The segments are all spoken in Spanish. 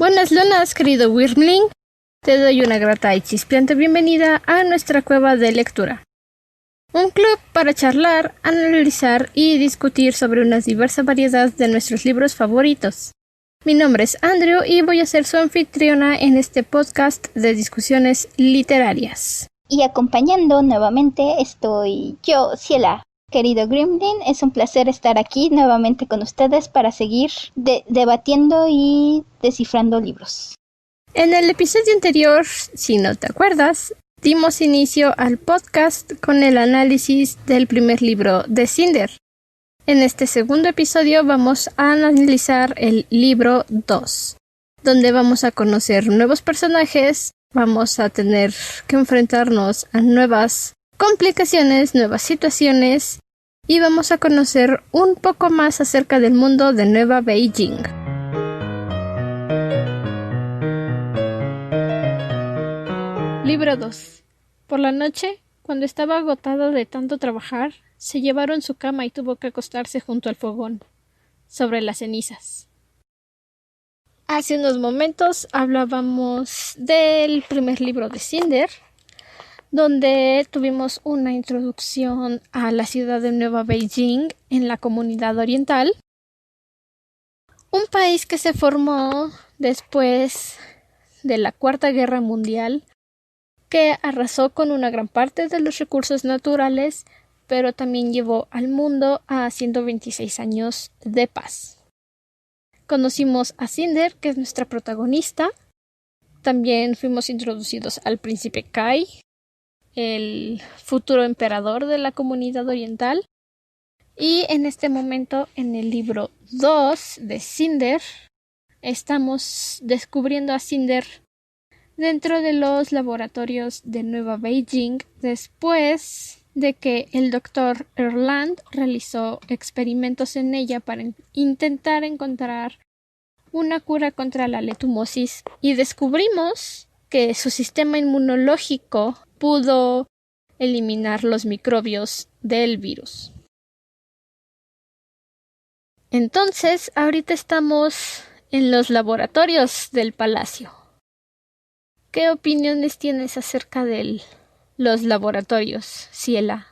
Buenas lunas, querido Wyrmling. Te doy una grata y chispeante bienvenida a nuestra cueva de lectura. Un club para charlar, analizar y discutir sobre una diversa variedad de nuestros libros favoritos. Mi nombre es Andrew y voy a ser su anfitriona en este podcast de discusiones literarias. Y acompañando nuevamente estoy yo, Ciela. Querido Gremlin, es un placer estar aquí nuevamente con ustedes para seguir debatiendo y descifrando libros. En el episodio anterior, si no te acuerdas, dimos inicio al podcast con el análisis del primer libro de Cinder. En este segundo episodio vamos a analizar el libro 2, donde vamos a conocer nuevos personajes, vamos a tener que enfrentarnos a nuevas complicaciones, nuevas situaciones y vamos a conocer un poco más acerca del mundo de Nueva Beijing. Libro 2. Por la noche, cuando estaba agotado de tanto trabajar, se llevaron su cama y tuvo que acostarse junto al fogón, sobre las cenizas. Hace unos momentos hablábamos del primer libro de Cinder, donde tuvimos una introducción a la ciudad de Nueva Beijing en la comunidad oriental, un país que se formó después de la Cuarta Guerra Mundial, que arrasó con una gran parte de los recursos naturales, pero también llevó al mundo a 126 años de paz. Conocimos a Cinder, que es nuestra protagonista. También fuimos introducidos al príncipe Kai, el futuro emperador de la comunidad oriental. Y en este momento, en el libro 2 de Cinder, estamos descubriendo a Cinder dentro de los laboratorios de Nueva Beijing, después de que el doctor Erland realizó experimentos en ella para intentar encontrar una cura contra la letumosis, y descubrimos que su sistema inmunológico pudo eliminar los microbios del virus. Entonces, ahorita estamos en los laboratorios del palacio. ¿Qué opiniones tienes acerca de los laboratorios, Ciela?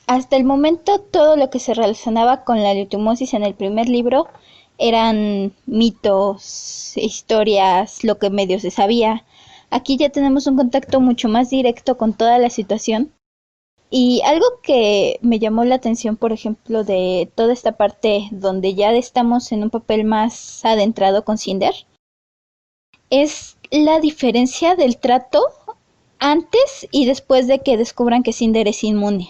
Hasta el momento todo lo que se relacionaba con la leishmaniasis en el primer libro eran mitos, historias, lo que medio se sabía. Aquí ya tenemos un contacto mucho más directo con toda la situación. Y algo que me llamó la atención, por ejemplo, de toda esta parte donde ya estamos en un papel más adentrado con Cinder, es la diferencia del trato antes y después de que descubran que Cinder es inmune.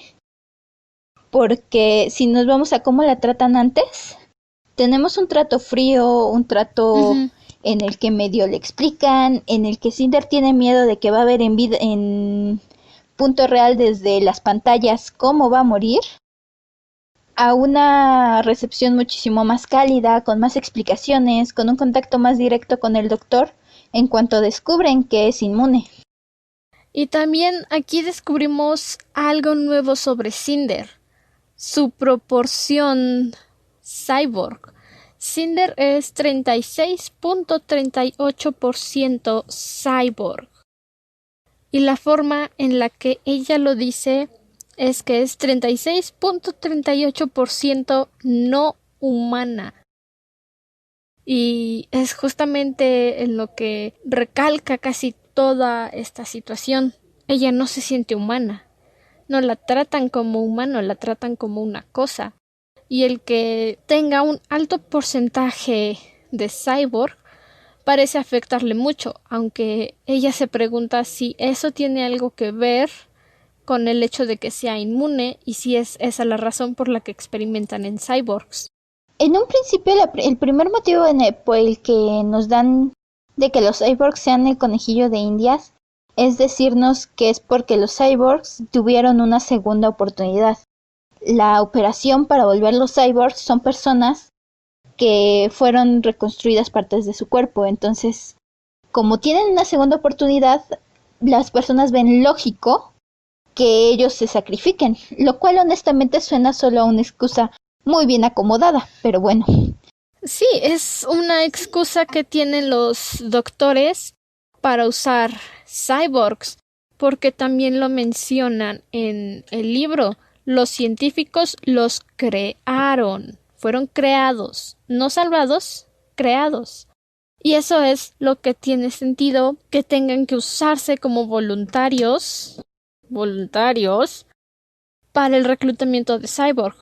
Porque si nos vamos a cómo la tratan antes, tenemos un trato frío, un trato en el que medio le explican, en el que Cinder tiene miedo de que va a ver en punto real desde las pantallas cómo va a morir, a una recepción muchísimo más cálida, con más explicaciones, con un contacto más directo con el doctor en cuanto descubren que es inmune. Y también aquí descubrimos algo nuevo sobre Cinder, su proporción cyborg. Cinder es 36.38% cyborg. Y la forma en la que ella lo dice es que es 36.38% no humana. Y es justamente en lo que recalca casi toda esta situación. Ella no se siente humana. No la tratan como humano, la tratan como una cosa. Y el que tenga un alto porcentaje de cyborg parece afectarle mucho, aunque ella se pregunta si eso tiene algo que ver con el hecho de que sea inmune y si es esa la razón por la que experimentan en cyborgs. En un principio, el primer motivo por el que nos dan de que los cyborgs sean el conejillo de Indias es decirnos que es porque los cyborgs tuvieron una segunda oportunidad. La operación para volverlos cyborgs son personas que fueron reconstruidas partes de su cuerpo. Entonces, como tienen una segunda oportunidad, las personas ven lógico que ellos se sacrifiquen, lo cual honestamente suena solo a una excusa muy bien acomodada, pero bueno. Sí, es una excusa que tienen los doctores para usar cyborgs, porque también lo mencionan en el libro. Los científicos los crearon, fueron creados, no salvados, creados. Y eso es lo que tiene sentido que tengan que usarse como voluntarios para el reclutamiento de cyborg,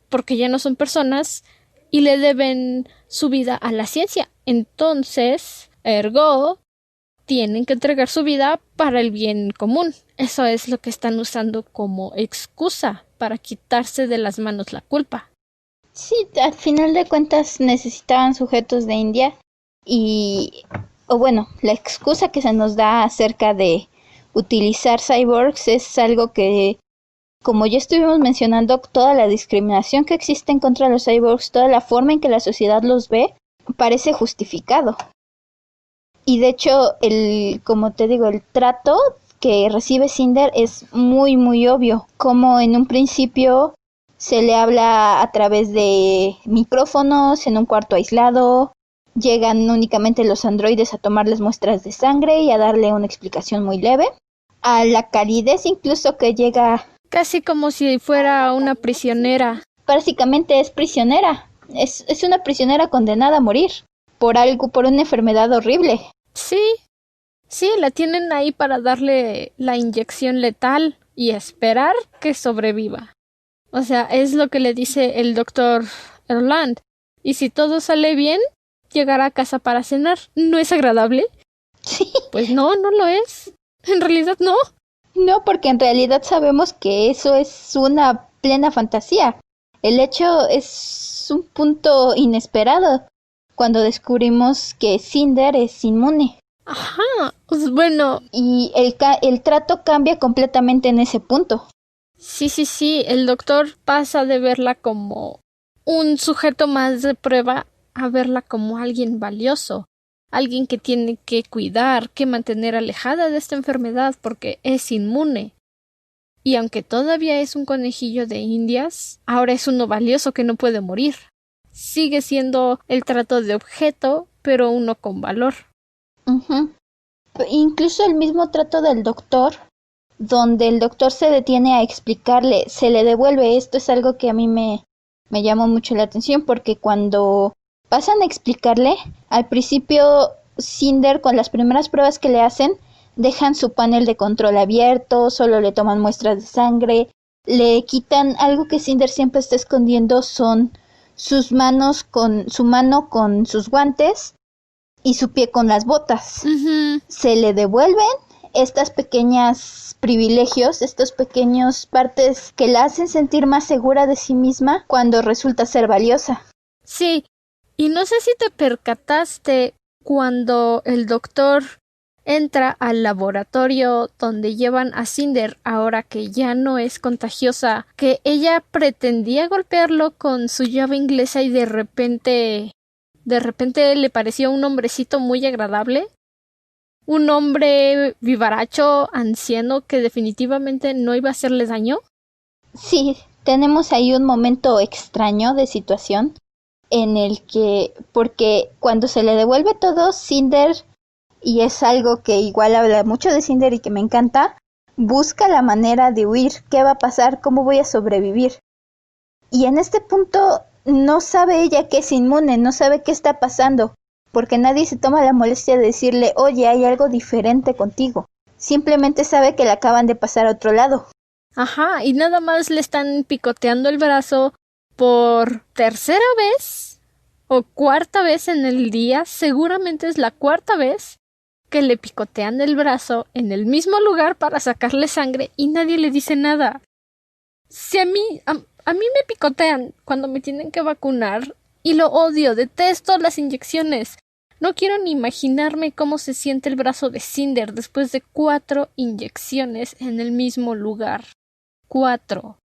porque ya no son personas y le deben su vida a la ciencia. Entonces, ergo, tienen que entregar su vida para el bien común. Eso es lo que están usando como excusa para quitarse de las manos la culpa. Sí, al final de cuentas necesitaban sujetos de India y, o bueno, la excusa que se nos da acerca de utilizar cyborgs es algo que, como ya estuvimos mencionando, toda la discriminación que existe en contra de los cyborgs, toda la forma en que la sociedad los ve, parece justificado. Y de hecho, como te digo, el trato que recibe Cinder es muy, muy obvio. Como en un principio se le habla a través de micrófonos en un cuarto aislado. Llegan únicamente los androides a tomarles muestras de sangre y a darle una explicación muy leve. A la calidez incluso que llega. Casi como si fuera una prisionera. Básicamente es prisionera. Es una prisionera condenada a morir por algo, por una enfermedad horrible. Sí, sí, la tienen ahí para darle la inyección letal y esperar que sobreviva. O sea, es lo que le dice el doctor Erland. Y si todo sale bien, llegará a casa para cenar. ¿No es agradable? Sí. Pues no, no lo es. En realidad no. No, porque en realidad sabemos que eso es una plena fantasía. El hecho es un punto inesperado cuando descubrimos que Cinder es inmune. Ajá, pues bueno. Y el trato cambia completamente en ese punto. Sí, el doctor pasa de verla como un sujeto más de prueba a verla como alguien valioso, alguien que tiene que cuidar, que mantener alejada de esta enfermedad porque es inmune. Y aunque todavía es un conejillo de Indias, ahora es uno valioso que no puede morir. Sigue siendo el trato de objeto, pero uno con valor. Ujú. Incluso el mismo trato del doctor, donde el doctor se detiene a explicarle, se le devuelve. Esto es algo que a mí me llamó mucho la atención porque cuando pasan a explicarle, al principio Cinder con las primeras pruebas que le hacen, dejan su panel de control abierto, solo le toman muestras de sangre, le quitan algo que Cinder siempre está escondiendo, son sus manos con su mano con sus guantes y su pie con las botas. Se le devuelven estas pequeñas privilegios, estos pequeños partes que la hacen sentir más segura de sí misma cuando resulta ser valiosa. Sí, y no sé si te percataste cuando el doctor entra al laboratorio donde llevan a Cinder ahora que ya no es contagiosa, que ella pretendía golpearlo con su llave inglesa y de repente le pareció un hombrecito muy agradable. Un hombre vivaracho, anciano, que definitivamente no iba a hacerle daño. Sí, tenemos ahí un momento extraño de situación en el que, porque cuando se le devuelve todo, Cinder, y es algo que igual habla mucho de Cinder y que me encanta, busca la manera de huir. ¿Qué va a pasar? ¿Cómo voy a sobrevivir? Y en este punto no sabe ella que es inmune, no sabe qué está pasando, porque nadie se toma la molestia de decirle, oye, hay algo diferente contigo. Simplemente sabe que la acaban de pasar a otro lado. Ajá, y nada más le están picoteando el brazo por tercera vez o cuarta vez en el día, seguramente es la cuarta vez que le picotean el brazo en el mismo lugar para sacarle sangre y nadie le dice nada. Si a mí me picotean cuando me tienen que vacunar y lo odio, detesto las inyecciones. No quiero ni imaginarme cómo se siente el brazo de Cinder después de 4 inyecciones en el mismo lugar. 4.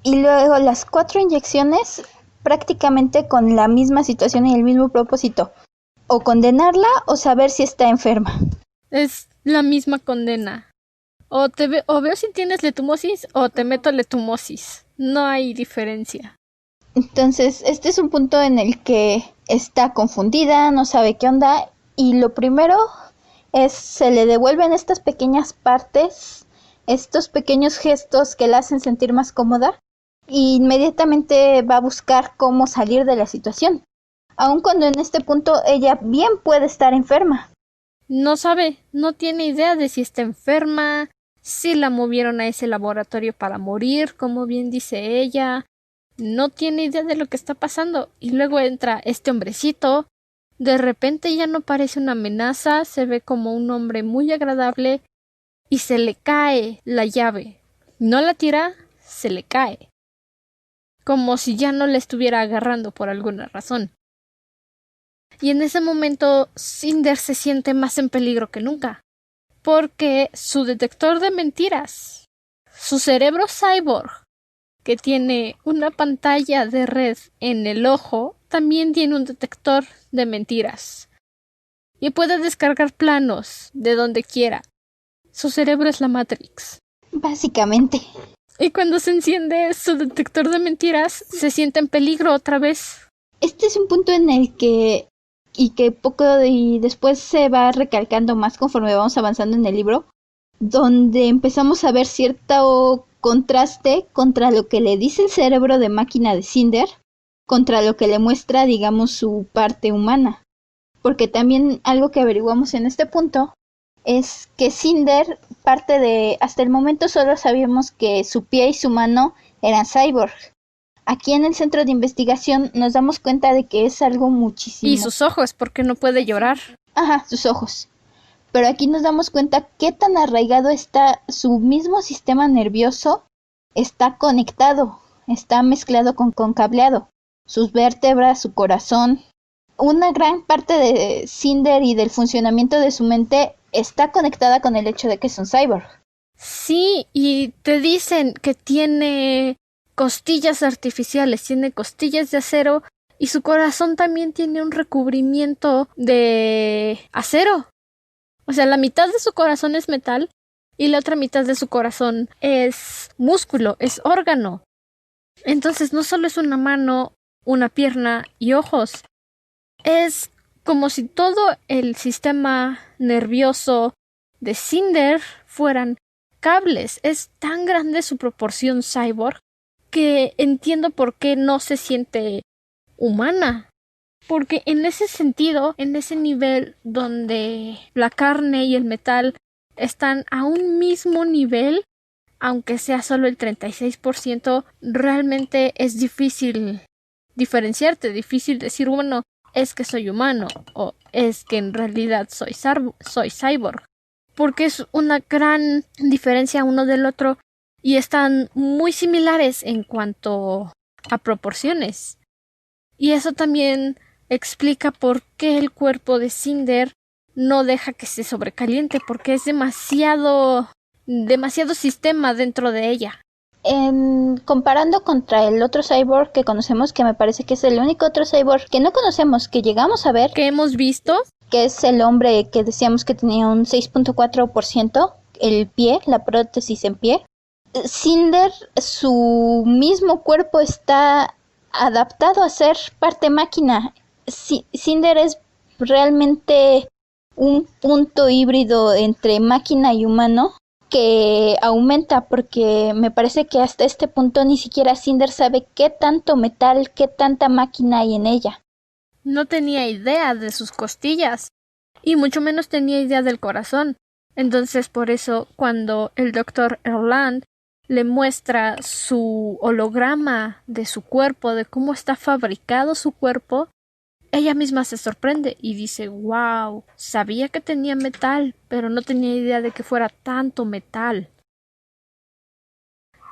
Y luego las 4 inyecciones prácticamente con la misma situación y el mismo propósito. O condenarla o saber si está enferma. Es la misma condena. O veo si tienes letumosis o te meto letumosis. No hay diferencia. Entonces, este es un punto en el que está confundida, no sabe qué onda, y lo primero es, se le devuelven estas pequeñas partes, estos pequeños gestos que la hacen sentir más cómoda, y inmediatamente va a buscar cómo salir de la situación, aun cuando en este punto ella bien puede estar enferma. No sabe, no tiene idea de si está enferma, si la movieron a ese laboratorio para morir, como bien dice ella. No tiene idea de lo que está pasando. Y luego entra este hombrecito. De repente ya no parece una amenaza, se ve como un hombre muy agradable y se le cae la llave. No la tira, se le cae. Como si ya no la estuviera agarrando por alguna razón. Y en ese momento Cinder se siente más en peligro que nunca. Porque su detector de mentiras, su cerebro cyborg, que tiene una pantalla de red en el ojo, también tiene un detector de mentiras. Y puede descargar planos de donde quiera. Su cerebro es la Matrix. Básicamente. Y cuando se enciende su detector de mentiras, se siente en peligro otra vez. Este es un punto en el que, y que poco y después se va recalcando más conforme vamos avanzando en el libro, donde empezamos a ver cierto contraste contra lo que le dice el cerebro de máquina de Cinder, contra lo que le muestra, digamos, su parte humana. Porque también algo que averiguamos en este punto es que Cinder parte de, hasta el momento solo sabíamos que su pie y su mano eran cyborg. Aquí en el centro de investigación nos damos cuenta de que es algo muchísimo. Y sus ojos, porque no puede llorar. Ajá, sus ojos. Pero aquí nos damos cuenta qué tan arraigado está su mismo sistema nervioso, está conectado, está mezclado con cableado. Sus vértebras, su corazón. Una gran parte de Cinder y del funcionamiento de su mente está conectada con el hecho de que es un cyborg. Sí, y te dicen que tiene costillas artificiales, tiene costillas de acero y su corazón también tiene un recubrimiento de acero. O sea, la mitad de su corazón es metal y la otra mitad de su corazón es músculo, es órgano. Entonces no solo es una mano, una pierna y ojos. Es como si todo el sistema nervioso de Cinder fueran cables. Es tan grande su proporción cyborg que entiendo por qué no se siente humana. Porque en ese sentido, en ese nivel donde la carne y el metal están a un mismo nivel, aunque sea solo el 36%, realmente es difícil diferenciarte, difícil decir, bueno, es que soy humano o es que en realidad soy cyborg. Porque es una gran diferencia uno del otro y están muy similares en cuanto a proporciones. Y eso también explica por qué el cuerpo de Cinder no deja que se sobrecaliente, porque es demasiado sistema dentro de ella. Comparando contra el otro cyborg que conocemos, que me parece que es el único otro cyborg que no conocemos, que llegamos a ver, ¿Qué hemos visto? que es el hombre que decíamos que tenía un 6.4%, el pie, la prótesis en pie. Cinder, su mismo cuerpo está adaptado a ser parte máquina. Cinder es realmente un punto híbrido entre máquina y humano que aumenta, porque me parece que hasta este punto ni siquiera Cinder sabe qué tanto metal, qué tanta máquina hay en ella. No tenía idea de sus costillas y mucho menos tenía idea del corazón. Entonces por eso cuando el doctor Erland le muestra su holograma de su cuerpo, de cómo está fabricado su cuerpo, ella misma se sorprende y dice, wow, sabía que tenía metal, pero no tenía idea de que fuera tanto metal.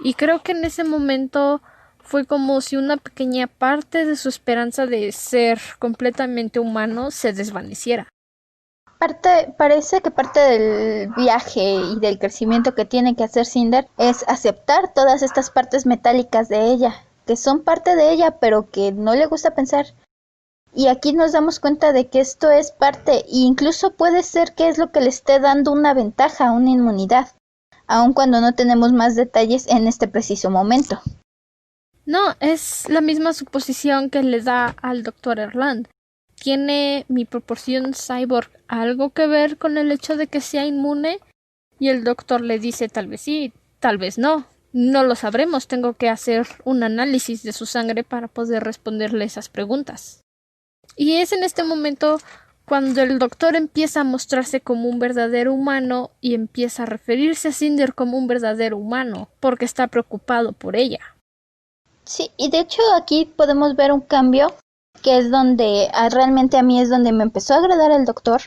Y creo que en ese momento fue como si una pequeña parte de su esperanza de ser completamente humano se desvaneciera. Parece que parte del viaje y del crecimiento que tiene que hacer Cinder es aceptar todas estas partes metálicas de ella, que son parte de ella, pero que no le gusta pensar. Y aquí nos damos cuenta de que esto es parte, e incluso puede ser que es lo que le esté dando una ventaja, una inmunidad, aun cuando no tenemos más detalles en este preciso momento. No, es la misma suposición que le da al doctor Erland. ¿Tiene mi proporción cyborg algo que ver con el hecho de que sea inmune? Y el doctor le dice tal vez sí, tal vez no. No lo sabremos, tengo que hacer un análisis de su sangre para poder responderle esas preguntas. Y es en este momento cuando el doctor empieza a mostrarse como un verdadero humano y empieza a referirse a Cinder como un verdadero humano, porque está preocupado por ella. Sí, y de hecho aquí podemos ver un cambio que es donde realmente a mí es donde me empezó a agradar el doctor,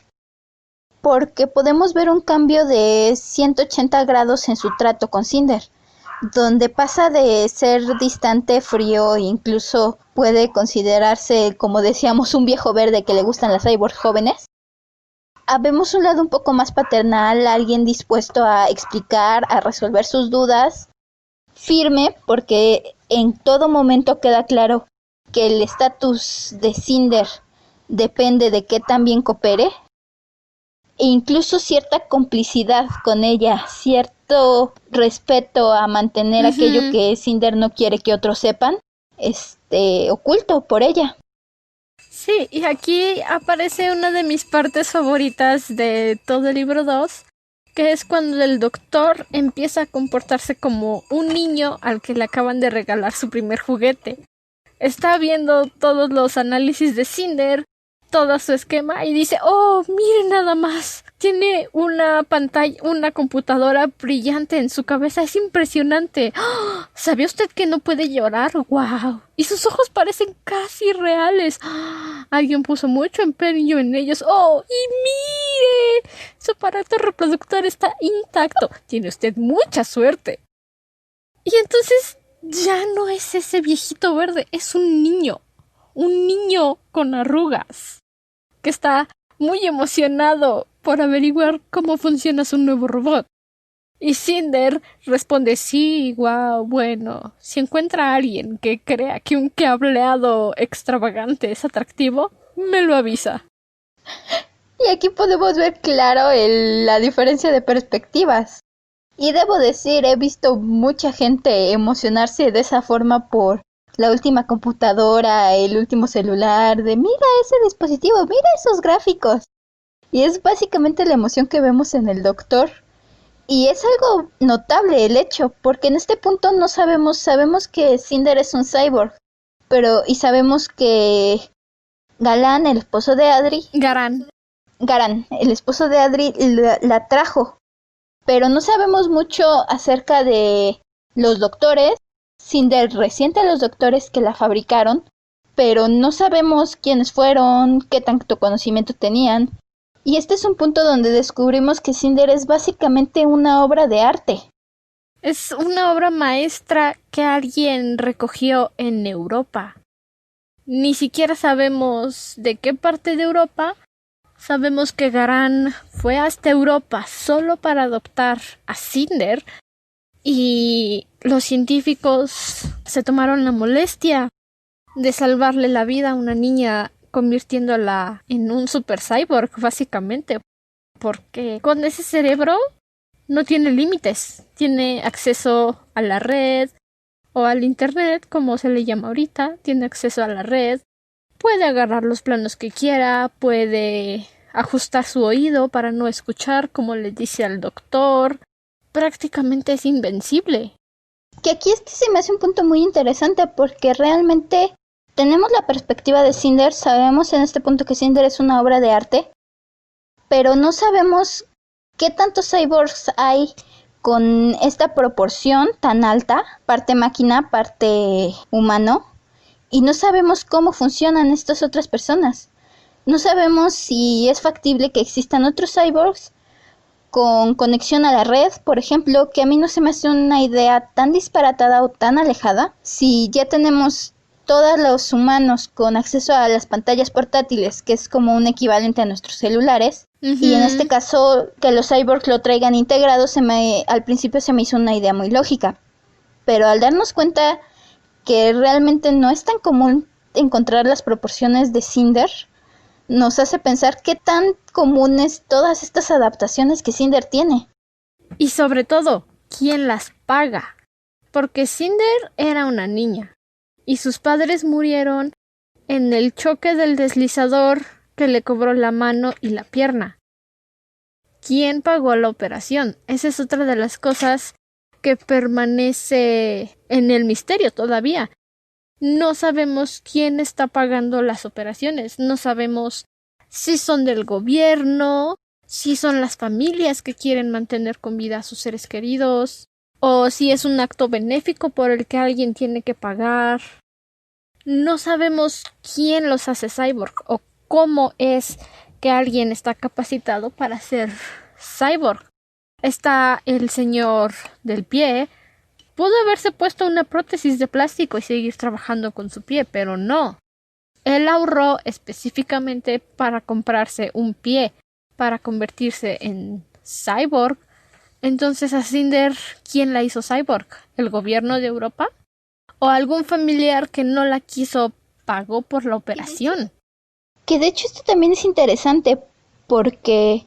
porque podemos ver un cambio de 180 grados en su trato con Cinder, donde pasa de ser distante, frío, e incluso puede considerarse, como decíamos, un viejo verde que le gustan las cyborgs jóvenes. Vemos un lado un poco más paternal, alguien dispuesto a explicar, a resolver sus dudas, firme, porque en todo momento queda claro que el estatus de Cinder depende de qué tan bien coopere, e incluso cierta complicidad con ella, cierto respeto a mantener aquello que Cinder no quiere que otros sepan, oculto por ella. Sí, y aquí aparece una de mis partes favoritas de todo el libro 2, que es cuando el doctor empieza a comportarse como un niño al que le acaban de regalar su primer juguete. Está viendo todos los análisis de Cinder, todo su esquema y dice, oh, mire nada más, tiene una pantalla, una computadora brillante en su cabeza, es impresionante. ¡Oh! ¿Sabía usted que no puede llorar? ¡Wow! Y sus ojos parecen casi reales. ¡Oh! Alguien puso mucho empeño en ellos. ¡Oh! Y mire, su aparato reproductor está intacto. Tiene usted mucha suerte. Y entonces ya no es ese viejito verde, es un niño con arrugas, que está muy emocionado por averiguar cómo funciona su nuevo robot. Y Cinder responde, sí, wow, bueno, si encuentra a alguien que crea que un cableado extravagante es atractivo, me lo avisa. Y aquí podemos ver claro la diferencia de perspectivas. Y debo decir, he visto mucha gente emocionarse de esa forma por la última computadora, el último celular, de mira ese dispositivo, mira esos gráficos. Y es básicamente la emoción que vemos en el doctor. Y es algo notable el hecho, porque en este punto no sabemos que Cinder es un cyborg, y sabemos que Galan, el esposo de Adri, Garan, el esposo de Adri, la trajo, pero no sabemos mucho acerca de los doctores, Cinder resiente a los doctores que la fabricaron, pero no sabemos quiénes fueron, qué tanto conocimiento tenían. Y este es un punto donde descubrimos que Cinder es básicamente una obra de arte. Es una obra maestra que alguien recogió en Europa. Ni siquiera sabemos de qué parte de Europa. Sabemos que Garan fue hasta Europa solo para adoptar a Cinder y los científicos se tomaron la molestia de salvarle la vida a una niña convirtiéndola en un super cyborg, básicamente, porque con ese cerebro no tiene límites, tiene acceso a la red o al internet, como se le llama ahorita, tiene acceso a la red, puede agarrar los planos que quiera, puede ajustar su oído para no escuchar como le dice al doctor, prácticamente es invencible. Que aquí se me hace un punto muy interesante porque realmente tenemos la perspectiva de Cinder, sabemos en este punto que Cinder es una obra de arte, pero no sabemos qué tantos cyborgs hay con esta proporción tan alta, parte máquina, parte humano, y no sabemos cómo funcionan estas otras personas. No sabemos si es factible que existan otros cyborgs con conexión a la red, por ejemplo, que a mí no se me hace una idea tan disparatada o tan alejada. Si ya tenemos todos los humanos con acceso a las pantallas portátiles, que es como un equivalente a nuestros celulares, y en este caso que los cyborgs lo traigan integrado, al principio se me hizo una idea muy lógica, pero al darnos cuenta que realmente no es tan común encontrar las proporciones de Cinder, nos hace pensar qué tan comunes todas estas adaptaciones que Cinder tiene. Y sobre todo, ¿quién las paga? Porque Cinder era una niña. y sus padres murieron en el choque del deslizador que le cobró la mano y la pierna. ¿Quién pagó la operación? Esa es otra de las cosas que permanece en el misterio todavía. No sabemos quién está pagando las operaciones, no sabemos si son del gobierno, si son las familias que quieren mantener con vida a sus seres queridos, o si es un acto benéfico por el que alguien tiene que pagar. No sabemos quién los hace cyborg o cómo es que alguien está capacitado para ser cyborg. Está el señor del pie. Pudo haberse puesto una prótesis de plástico y seguir trabajando con su pie, pero no. Él ahorró específicamente para comprarse un pie, para convertirse en cyborg. Entonces, a Cinder, ¿quién la hizo cyborg? ¿El gobierno de Europa? ¿O algún familiar que no la quiso pagó por la operación? Que de hecho esto también es interesante porque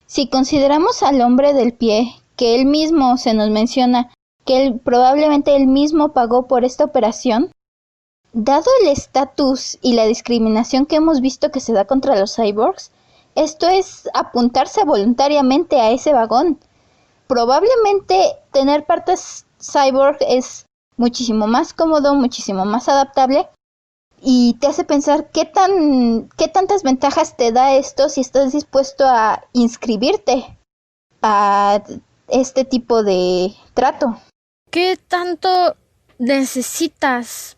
si consideramos al hombre del pie, que él mismo se nos menciona que probablemente él mismo pagó por esta operación, dado el estatus y la discriminación que hemos visto que se da contra los cyborgs, esto es apuntarse voluntariamente a ese vagón. Probablemente tener partes cyborg es muchísimo más cómodo, muchísimo más adaptable y te hace pensar qué tantas ventajas te da esto si estás dispuesto a inscribirte a este tipo de trato. ¿Qué tanto necesitas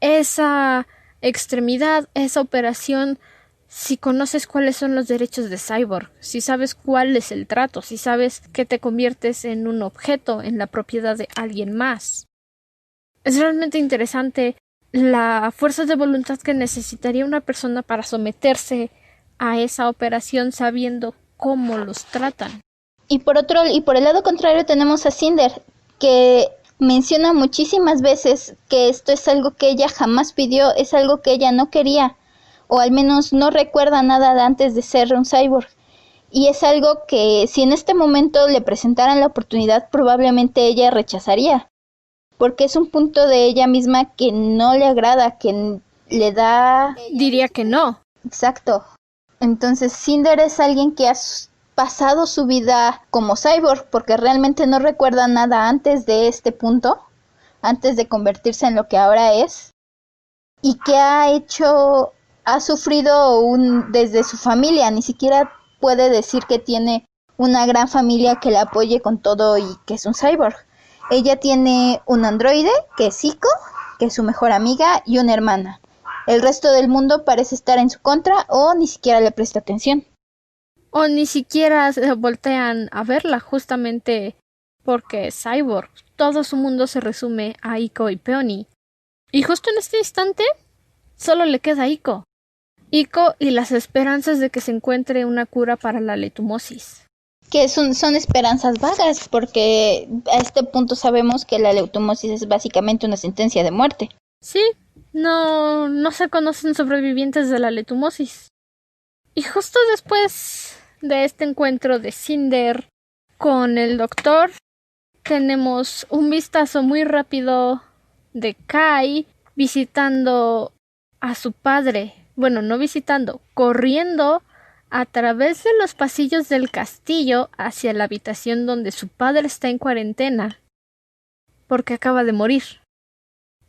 esa extremidad, esa operación, si conoces cuáles son los derechos de cyborg, si sabes cuál es el trato, si sabes que te conviertes en un objeto, en la propiedad de alguien más? Es realmente interesante la fuerza de voluntad que necesitaría una persona para someterse a esa operación sabiendo cómo los tratan. Y por el lado contrario tenemos a Cinder, que menciona muchísimas veces que esto es algo que ella jamás pidió, es algo que ella no quería, o al menos no recuerda nada de antes de ser un cyborg. Y es algo que si en este momento le presentaran la oportunidad, probablemente ella rechazaría, porque es un punto de ella misma que no le agrada, que le da... Diría que no. Exacto. Entonces Cinder es alguien que ha pasado su vida como cyborg porque realmente no recuerda nada antes de este punto, antes de convertirse en lo que ahora es, y que ha sufrido desde su familia, ni siquiera puede decir que tiene una gran familia que la apoye con todo y que es un cyborg. Ella tiene un androide, que es Ico, que es su mejor amiga, y una hermana. El resto del mundo parece estar en su contra o ni siquiera le presta atención. O ni siquiera se voltean a verla justamente porque es cyborg. Todo su mundo se resume a Ico y Peony. Y justo en este instante solo le queda Ico. Ico y las esperanzas de que se encuentre una cura para la leutomosis. Que son esperanzas vagas, porque a este punto sabemos que la leutomosis es básicamente una sentencia de muerte. Sí, no se conocen sobrevivientes de la leutomosis. Y justo después de este encuentro de Cinder con el doctor, tenemos un vistazo muy rápido de Kai visitando a su padre. Bueno, no visitando, corriendo a través de los pasillos del castillo hacia la habitación donde su padre está en cuarentena, porque acaba de morir.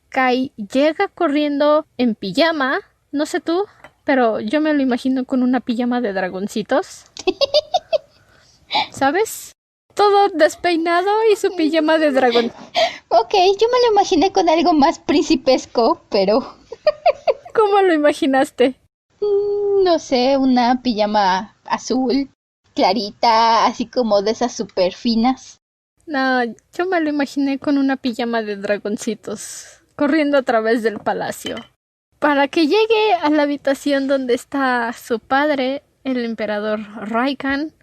Kai llega corriendo en pijama, no sé tú, pero yo me lo imagino con una pijama de dragoncitos. ¿Sabes? Todo despeinado y su pijama de dragón. Ok, yo me lo imaginé con algo más principesco, pero... ¿Cómo lo imaginaste? No sé, una pijama azul, clarita, así como de esas súper finas. No, yo me lo imaginé con una pijama de dragoncitos, corriendo a través del palacio. Para que llegue a la habitación donde está su padre, el emperador Raikan,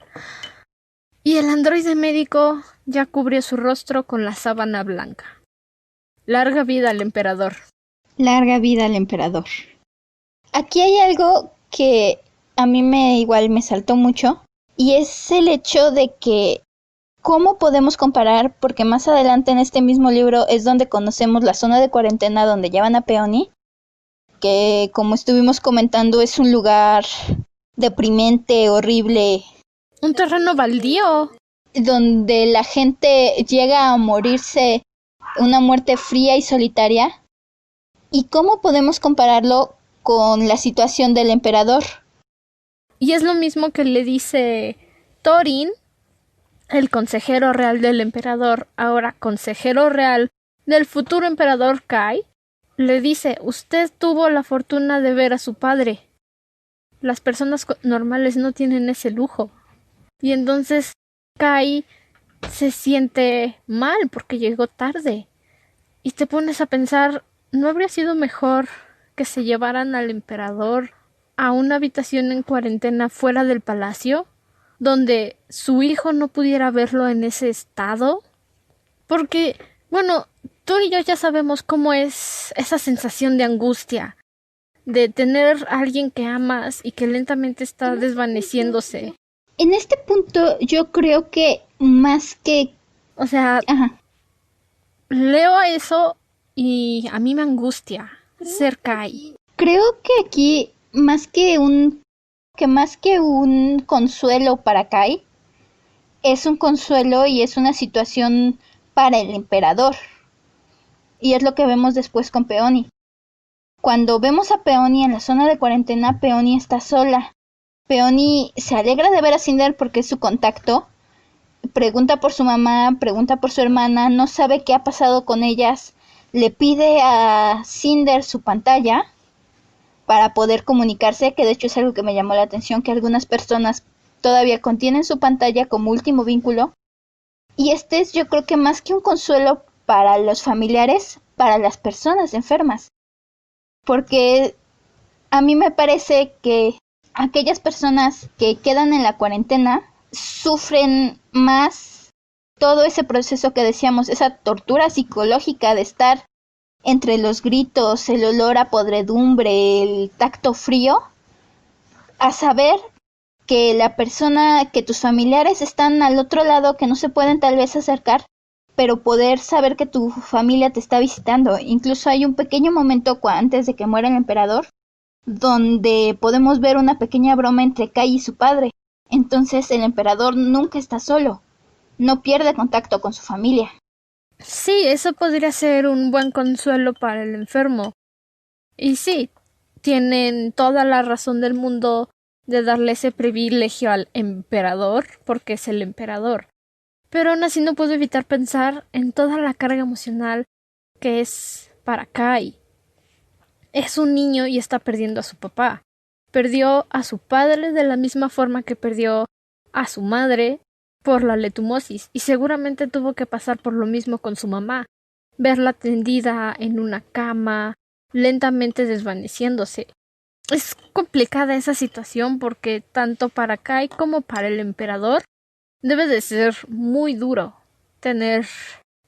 y el androide médico ya cubrió su rostro con la sábana blanca. Larga vida al emperador. Larga vida al emperador. Aquí hay algo que a mí igual me saltó mucho, y es el hecho de que ¿Cómo podemos comparar? Porque más adelante en este mismo libro es donde conocemos la zona de cuarentena donde llevan a Peony, que como estuvimos comentando es un lugar deprimente, horrible, Un terreno baldío. donde la gente llega a morirse una muerte fría y solitaria. ¿Y cómo podemos compararlo con la situación del emperador? Y es lo mismo que le dice Thorin, el consejero real del emperador, ahora consejero real del futuro emperador Kai. Le dice, usted tuvo la fortuna de ver a su padre. Las personas normales no tienen ese lujo. Y entonces Kai se siente mal porque llegó tarde. Y te pones a pensar, ¿no habría sido mejor que se llevaran al emperador a una habitación en cuarentena fuera del palacio, donde su hijo no pudiera verlo en ese estado? Porque, bueno, tú y yo ya sabemos cómo es esa sensación de angustia, de tener a alguien que amas y que lentamente está desvaneciéndose. En este punto yo creo que más que... O sea, Ajá. leo eso y a mí me angustia ser Kai. Creo que aquí más que un consuelo para Kai, es un consuelo y es una situación para el emperador. Y es lo que vemos después con Peony. Cuando vemos a Peony en la zona de cuarentena, Peony está sola. Peony se alegra de ver a Cinder porque es su contacto. Pregunta por su mamá, pregunta por su hermana, no sabe qué ha pasado con ellas. Le pide a Cinder su pantalla para poder comunicarse, que de hecho es algo que me llamó la atención, que algunas personas todavía contienen su pantalla como último vínculo. Y este es, yo creo que más que un consuelo para los familiares, para las personas enfermas. Porque a mí me parece que aquellas personas que quedan en la cuarentena sufren más todo ese proceso que decíamos, esa tortura psicológica de estar entre los gritos, el olor a podredumbre, el tacto frío, a saber que la persona, que tus familiares están al otro lado, que no se pueden tal vez acercar, pero poder saber que tu familia te está visitando. Incluso hay un pequeño momento antes de que muera el emperador, donde podemos ver una pequeña broma entre Kai y su padre. Entonces el emperador nunca está solo, no pierde contacto con su familia. Sí, eso podría ser un buen consuelo para el enfermo. Y sí, tienen toda la razón del mundo de darle ese privilegio al emperador, porque es el emperador. Pero aún así no puedo evitar pensar en toda la carga emocional que es para Kai. Es un niño y está perdiendo a su papá. Perdió a su padre de la misma forma que perdió a su madre por la letumosis, y seguramente tuvo que pasar por lo mismo con su mamá, verla tendida en una cama, lentamente desvaneciéndose. Es complicada esa situación porque tanto para Kai como para el emperador debe de ser muy duro tener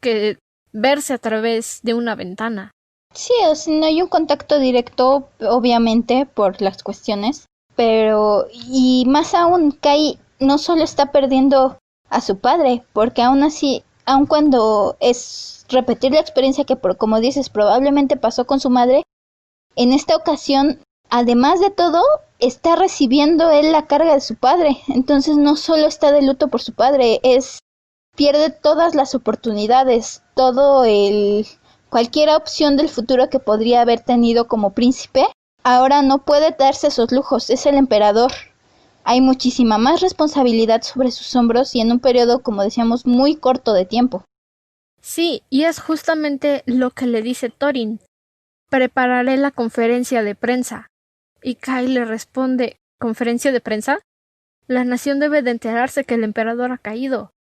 que verse a través de una ventana. Sí, o sea, no hay un contacto directo, obviamente, por las cuestiones, pero, y más aún, Kai no solo está perdiendo a su padre, porque aún así, aun cuando es repetir la experiencia que, como dices, probablemente pasó con su madre, en esta ocasión, además de todo, está recibiendo él la carga de su padre, entonces no solo está de luto por su padre, pierde todas las oportunidades, cualquier opción del futuro que podría haber tenido como príncipe, ahora no puede darse esos lujos, es el emperador. Hay muchísima más responsabilidad sobre sus hombros y en un periodo, como decíamos, muy corto de tiempo. Sí, y es justamente lo que le dice Thorin. Prepararé la conferencia de prensa. Y Kai le responde, ¿conferencia de prensa? La nación debe de enterarse que el emperador ha caído.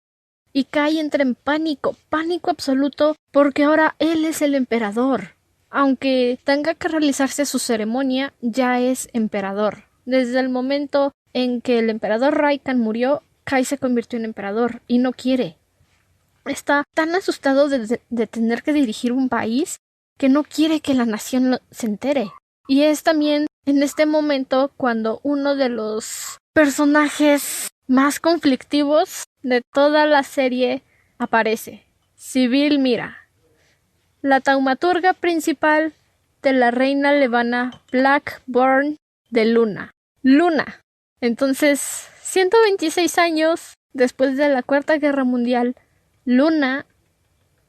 Y Kai entra en pánico, pánico absoluto, porque ahora él es el emperador. Aunque tenga que realizarse su ceremonia, ya es emperador. Desde el momento en que el emperador Raikan murió, Kai se convirtió en emperador y no quiere. Está tan asustado de tener que dirigir un país que no quiere que la nación se entere. Y es también en este momento cuando uno de los personajes más conflictivos de toda la serie aparece Sibyl Mira, la taumaturga principal de la reina levana Blackburn de Luna. Luna. Entonces, 126 años después de la Cuarta Guerra Mundial, Luna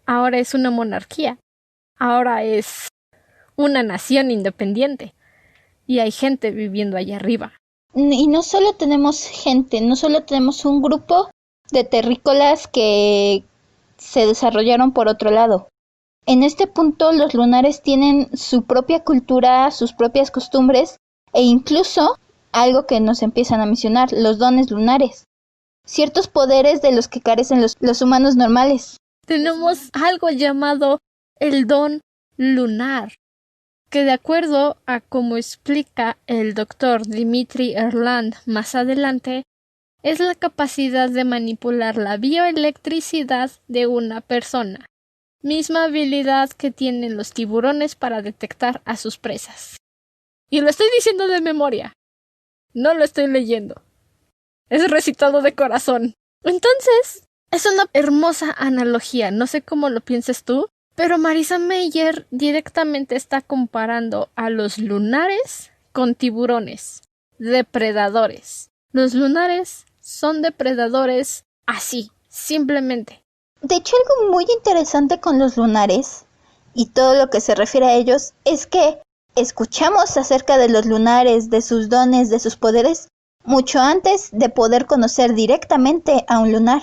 ahora es una monarquía. Ahora es una nación independiente. Y hay gente viviendo allá arriba. Y no solo tenemos gente, no solo tenemos un grupo de terrícolas que se desarrollaron por otro lado. En este punto los lunares tienen su propia cultura, sus propias costumbres e incluso algo que nos empiezan a mencionar, los dones lunares. Ciertos poderes de los que carecen los humanos normales. Tenemos algo llamado el don lunar, que de acuerdo a como explica el doctor Dimitri Erland más adelante, es la capacidad de manipular la bioelectricidad de una persona, misma habilidad que tienen los tiburones para detectar a sus presas. Y lo estoy diciendo de memoria, no lo estoy leyendo. Es recitado de corazón. Entonces, es una hermosa analogía, no sé cómo lo pienses tú, pero Marisa Meyer directamente está comparando a los lunares con tiburones, depredadores. Los lunares son depredadores así, simplemente. De hecho, algo muy interesante con los lunares y todo lo que se refiere a ellos es que escuchamos acerca de los lunares, de sus dones, de sus poderes, mucho antes de poder conocer directamente a un lunar.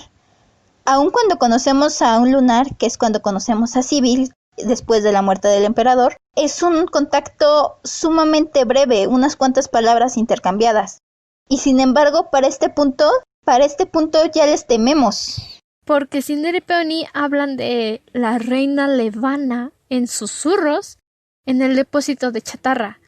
Aun cuando conocemos a un lunar, que es cuando conocemos a Sibyl, después de la muerte del emperador, es un contacto sumamente breve, unas cuantas palabras intercambiadas. Y sin embargo, para este punto ya les tememos. Porque Cinder y Peony hablan de la reina levana en susurros en el depósito de chatarra.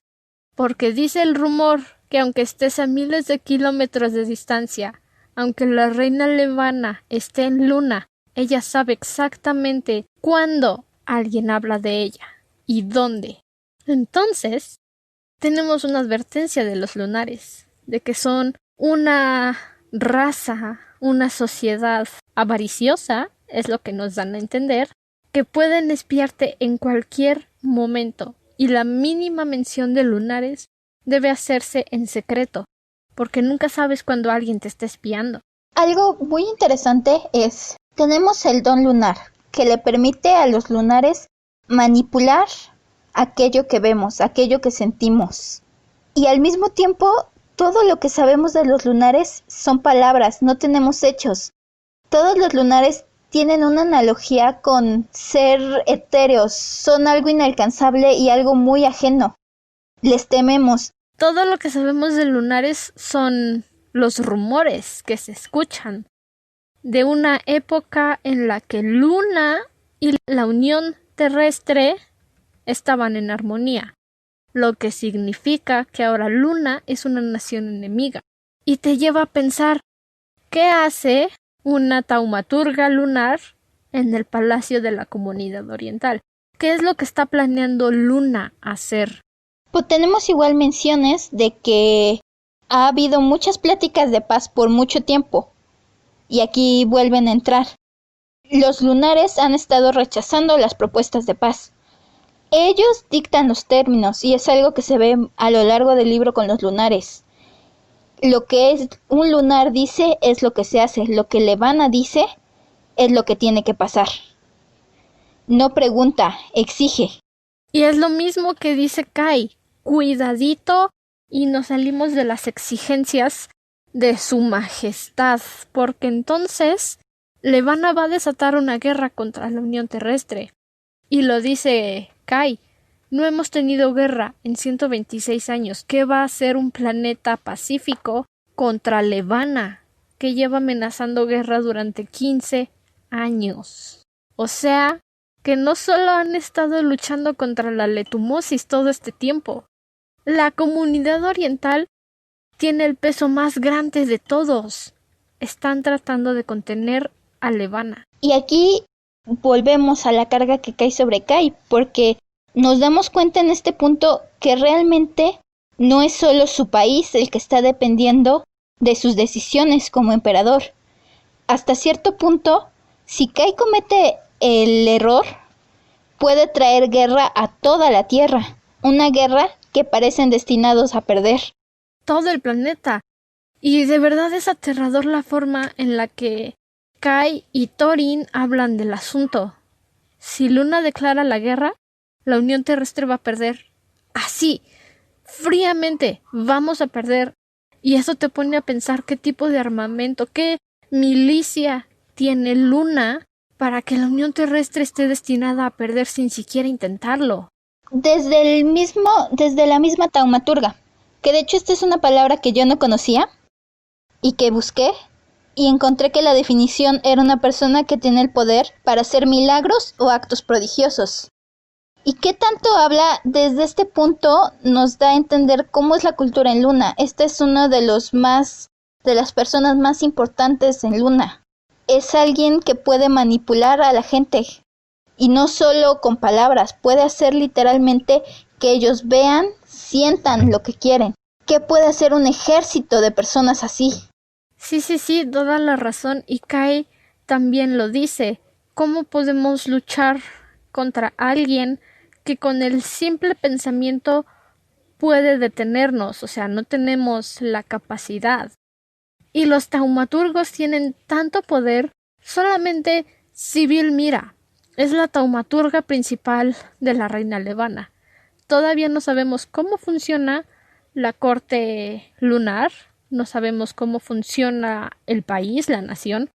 Porque dice el rumor que aunque estés a miles de kilómetros de distancia, aunque la reina levana esté en Luna, ella sabe exactamente cuándo alguien habla de ella y dónde. Entonces, tenemos una advertencia de los lunares, de que son una raza, una sociedad avariciosa, es lo que nos dan a entender, que pueden espiarte en cualquier momento, y la mínima mención de lunares debe hacerse en secreto, porque nunca sabes cuando alguien te está espiando. Algo muy interesante es, tenemos el don lunar, que le permite a los lunares manipular aquello que vemos, aquello que sentimos. Y al mismo tiempo, todo lo que sabemos de los lunares son palabras, no tenemos hechos. Todos los lunares tienen una analogía con ser etéreos, son algo inalcanzable y algo muy ajeno. Les tememos. Todo lo que sabemos de lunares son los rumores que se escuchan de una época en la que Luna y la Unión Terrestre estaban en armonía, lo que significa que ahora Luna es una nación enemiga. Y te lleva a pensar, ¿qué hace una taumaturga lunar en el Palacio de la Comunidad Oriental? ¿Qué es lo que está planeando Luna hacer? Pues tenemos igual menciones de que ha habido muchas pláticas de paz por mucho tiempo. Y aquí vuelven a entrar. Los lunares han estado rechazando las propuestas de paz. Ellos dictan los términos y es algo que se ve a lo largo del libro con los lunares. Lo que es un lunar dice es lo que se hace, lo que Levana dice es lo que tiene que pasar. No pregunta, exige. Y es lo mismo que dice Kai, cuidadito y nos salimos de las exigencias de su majestad, porque entonces Levana va a desatar una guerra contra la Unión Terrestre. Y lo dice Kai, no hemos tenido guerra en 126 años. ¿Qué va a hacer un planeta pacífico contra Levana, que lleva amenazando guerra durante 15 años? O sea, que no solo han estado luchando contra la letumosis todo este tiempo. La comunidad oriental tiene el peso más grande de todos. Están tratando de contener a Levana. Y aquí volvemos a la carga que cae sobre Kai, porque nos damos cuenta en este punto que realmente no es solo su país el que está dependiendo de sus decisiones como emperador. hasta cierto punto, si Kai comete el error, puede traer guerra a toda la Tierra, una guerra que parecen destinados a perder. Todo el planeta. Y de verdad es aterrador la forma en la que Kai y Thorin hablan del asunto. Si Luna declara la guerra, la Unión Terrestre va a perder. Así, fríamente, vamos a perder. Y eso te pone a pensar qué tipo de armamento, qué milicia tiene Luna para que la Unión Terrestre esté destinada a perder sin siquiera intentarlo. Desde la misma taumaturga, que de hecho esta es una palabra que yo no conocía y que busqué y encontré que la definición era una persona que tiene el poder para hacer milagros o actos prodigiosos. ¿Y qué tanto habla? Desde este punto nos da a entender cómo es la cultura en Luna. Este es uno de las personas más importantes en Luna. Es alguien que puede manipular a la gente y no solo con palabras, puede hacer literalmente que ellos vean, sientan lo que quieren. ¿Qué puede hacer un ejército de personas así? Sí, toda la razón. Y Kai también lo dice. ¿Cómo podemos luchar contra alguien que con el simple pensamiento puede detenernos? O sea, no tenemos la capacidad. Y los taumaturgos tienen tanto poder, solamente Sybil Mira es la taumaturga principal de la reina Levana. Todavía no sabemos cómo funciona la corte lunar, no sabemos cómo funciona el país, la nación,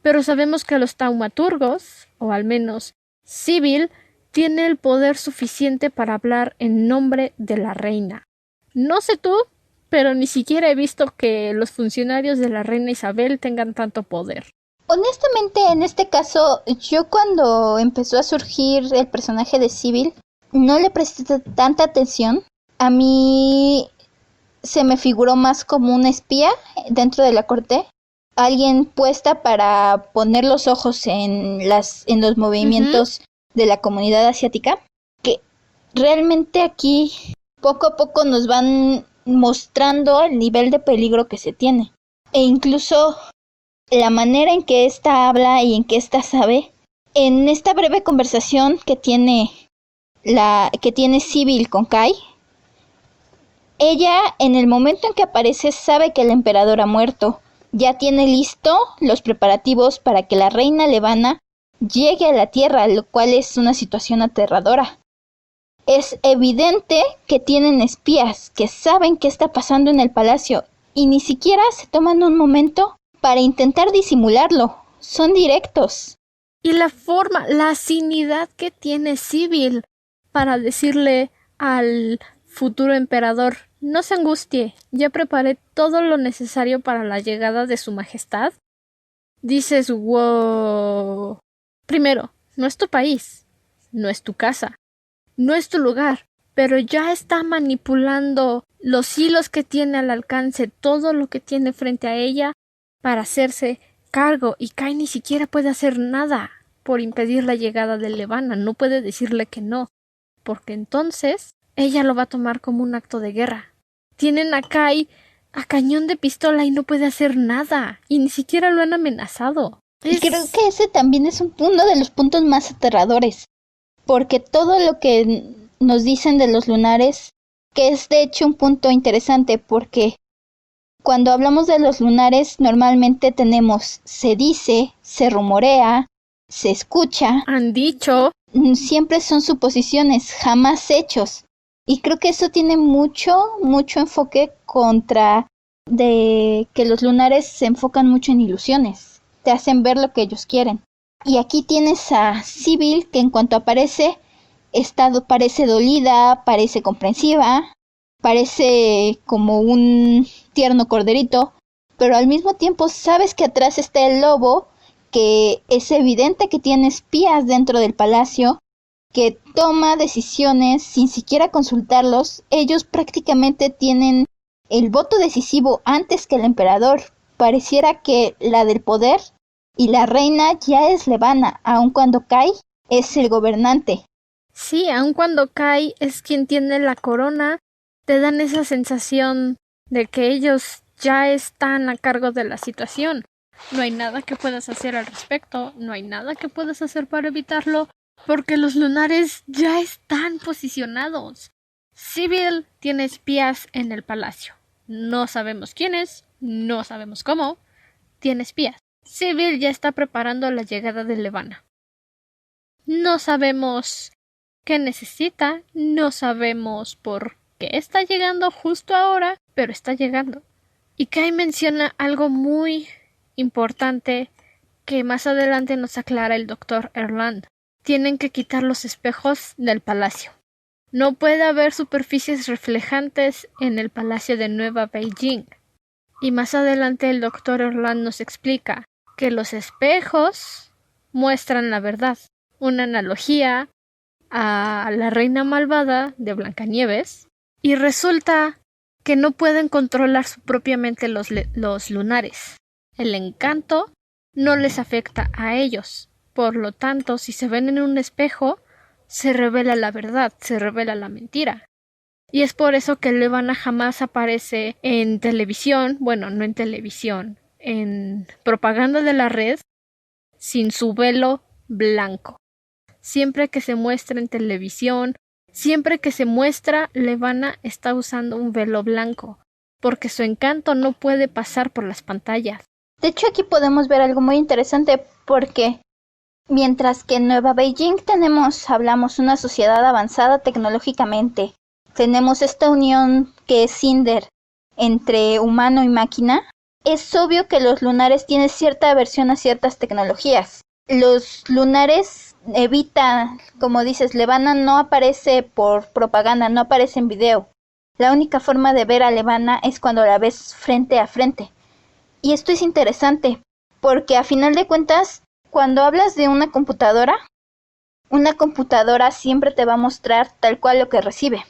pero sabemos que los taumaturgos, o al menos Sybil, tiene el poder suficiente para hablar en nombre de la reina. No sé tú, pero ni siquiera he visto que los funcionarios de la reina Isabel tengan tanto poder. Honestamente, en este caso, yo cuando empezó a surgir el personaje de Sybil, no le presté tanta atención. A mí se me figuró más como una espía dentro de la corte, alguien puesta para poner los ojos en los movimientos de la comunidad asiática, que realmente aquí poco a poco nos van mostrando el nivel de peligro que se tiene. E incluso la manera en que ésta habla y en que ésta sabe. En esta breve conversación que tiene Sybil con Kai, ella en el momento en que aparece sabe que el emperador ha muerto. Ya tiene listo los preparativos para que la reina Levana llegue a la tierra, lo cual es una situación aterradora. Es evidente que tienen espías que saben qué está pasando en el palacio y ni siquiera se toman un momento para intentar disimularlo. Son directos. Y la forma, la afinidad que tiene Sybil para decirle al futuro emperador: no se angustie, ya preparé todo lo necesario para la llegada de su majestad. Dices, wow. Primero, no es tu país, no es tu casa, no es tu lugar, pero ya está manipulando los hilos que tiene al alcance, todo lo que tiene frente a ella para hacerse cargo, y Kai ni siquiera puede hacer nada por impedir la llegada de Levana, no puede decirle que no, porque entonces ella lo va a tomar como un acto de guerra. Tienen a Kai a cañón de pistola y no puede hacer nada, y ni siquiera lo han amenazado. Y creo que ese también es uno de los puntos más aterradores, porque todo lo que nos dicen de los lunares, que es de hecho un punto interesante, porque cuando hablamos de los lunares normalmente tenemos se dice, se rumorea, se escucha. Han dicho. Siempre son suposiciones, jamás hechos. Y creo que eso tiene mucho enfoque contra de que los lunares se enfocan mucho en ilusiones. Te hacen ver lo que ellos quieren. Y aquí tienes a Sybil, que en cuanto aparece, parece dolida, parece comprensiva, parece como un tierno corderito, pero al mismo tiempo sabes que atrás está el lobo, que es evidente que tiene espías dentro del palacio, que toma decisiones sin siquiera consultarlos. Ellos prácticamente tienen el voto decisivo antes que el emperador. Pareciera que la del poder y la reina ya es Levana, aun cuando Kai es el gobernante. Sí, aun cuando Kai es quien tiene la corona, te dan esa sensación de que ellos ya están a cargo de la situación. No hay nada que puedas hacer al respecto, no hay nada que puedas hacer para evitarlo, porque los lunares ya están posicionados. Sybil tiene espías en el palacio. No sabemos quiénes, no sabemos cómo. Tiene espías. Sybil ya está preparando la llegada de Levana. No sabemos qué necesita, no sabemos por qué está llegando justo ahora, pero está llegando. Y Kai menciona algo muy importante que más adelante nos aclara el doctor Erland. Tienen que quitar los espejos del palacio. No puede haber superficies reflejantes en el palacio de Nueva Beijing. Y más adelante el doctor Erland nos explica que los espejos muestran la verdad. Una analogía a la reina malvada de Blancanieves. Y resulta que no pueden controlar propiamente los lunares. El encanto no les afecta a ellos. Por lo tanto, si se ven en un espejo, se revela la verdad, se revela la mentira. Y es por eso que Levana jamás aparece en televisión, bueno, no en televisión, en propaganda de la red, sin su velo blanco. Siempre que se muestra en televisión, siempre que se muestra, Levana está usando un velo blanco, porque su encanto no puede pasar por las pantallas. De hecho, aquí podemos ver algo muy interesante porque mientras que en Nueva Beijing hablamos una sociedad avanzada tecnológicamente, tenemos esta unión que es Cinder entre humano y máquina, es obvio que los lunares tienen cierta aversión a ciertas tecnologías. Los lunares evitan, como dices, Levana no aparece por propaganda, no aparece en video. La única forma de ver a Levana es cuando la ves frente a frente. Y esto es interesante, porque a final de cuentas, cuando hablas de una computadora siempre te va a mostrar tal cual lo que recibe.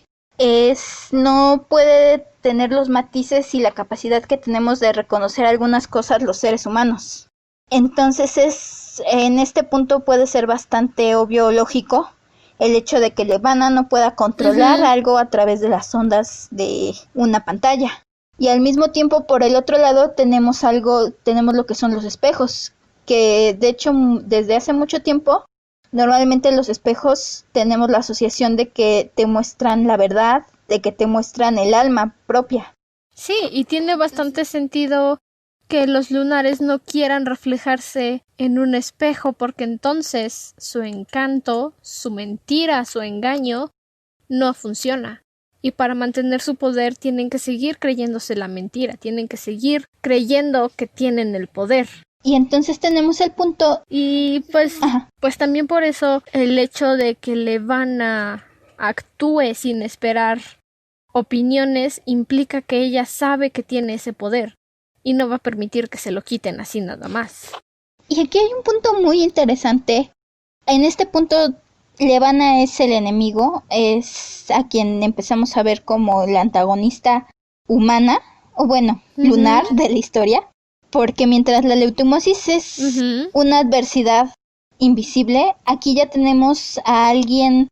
No puede tener los matices y la capacidad que tenemos de reconocer algunas cosas los seres humanos. Entonces en este punto puede ser bastante obvio o lógico el hecho de que Levana no pueda controlar algo a través de las ondas de una pantalla. Y al mismo tiempo, por el otro lado, tenemos lo que son los espejos, que de hecho desde hace mucho tiempo, normalmente los espejos tenemos la asociación de que te muestran la verdad, de que te muestran el alma propia. Sí, y tiene bastante sentido que los lunares no quieran reflejarse en un espejo, porque entonces su encanto, su mentira, su engaño no funciona. Y para mantener su poder tienen que seguir creyéndose la mentira, tienen que seguir creyendo que tienen el poder. Y entonces tenemos el punto. Y pues también por eso el hecho de que Levana actúe sin esperar opiniones implica que ella sabe que tiene ese poder y no va a permitir que se lo quiten así nada más. Y aquí hay un punto muy interesante. En este punto Levana es el enemigo, es a quien empezamos a ver como la antagonista humana, o bueno, lunar de la historia, porque mientras la leutomosis es una adversidad invisible, aquí ya tenemos a alguien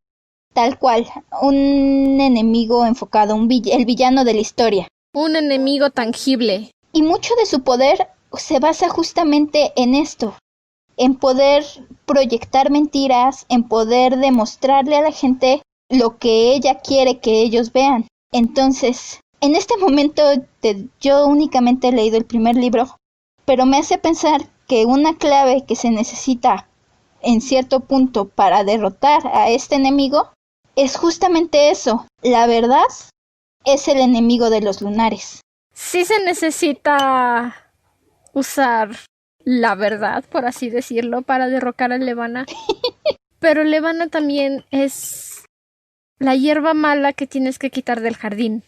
tal cual, un enemigo enfocado, el villano de la historia. Un enemigo tangible. Y mucho de su poder se basa justamente en esto, en poder proyectar mentiras, en poder demostrarle a la gente lo que ella quiere que ellos vean. Entonces, en este momento yo únicamente he leído el primer libro, pero me hace pensar que una clave que se necesita en cierto punto para derrotar a este enemigo es justamente eso. La verdad es el enemigo de los lunares. Sí se necesita usar la verdad, por así decirlo, para derrocar a Levana. Pero Levana también es la hierba mala que tienes que quitar del jardín.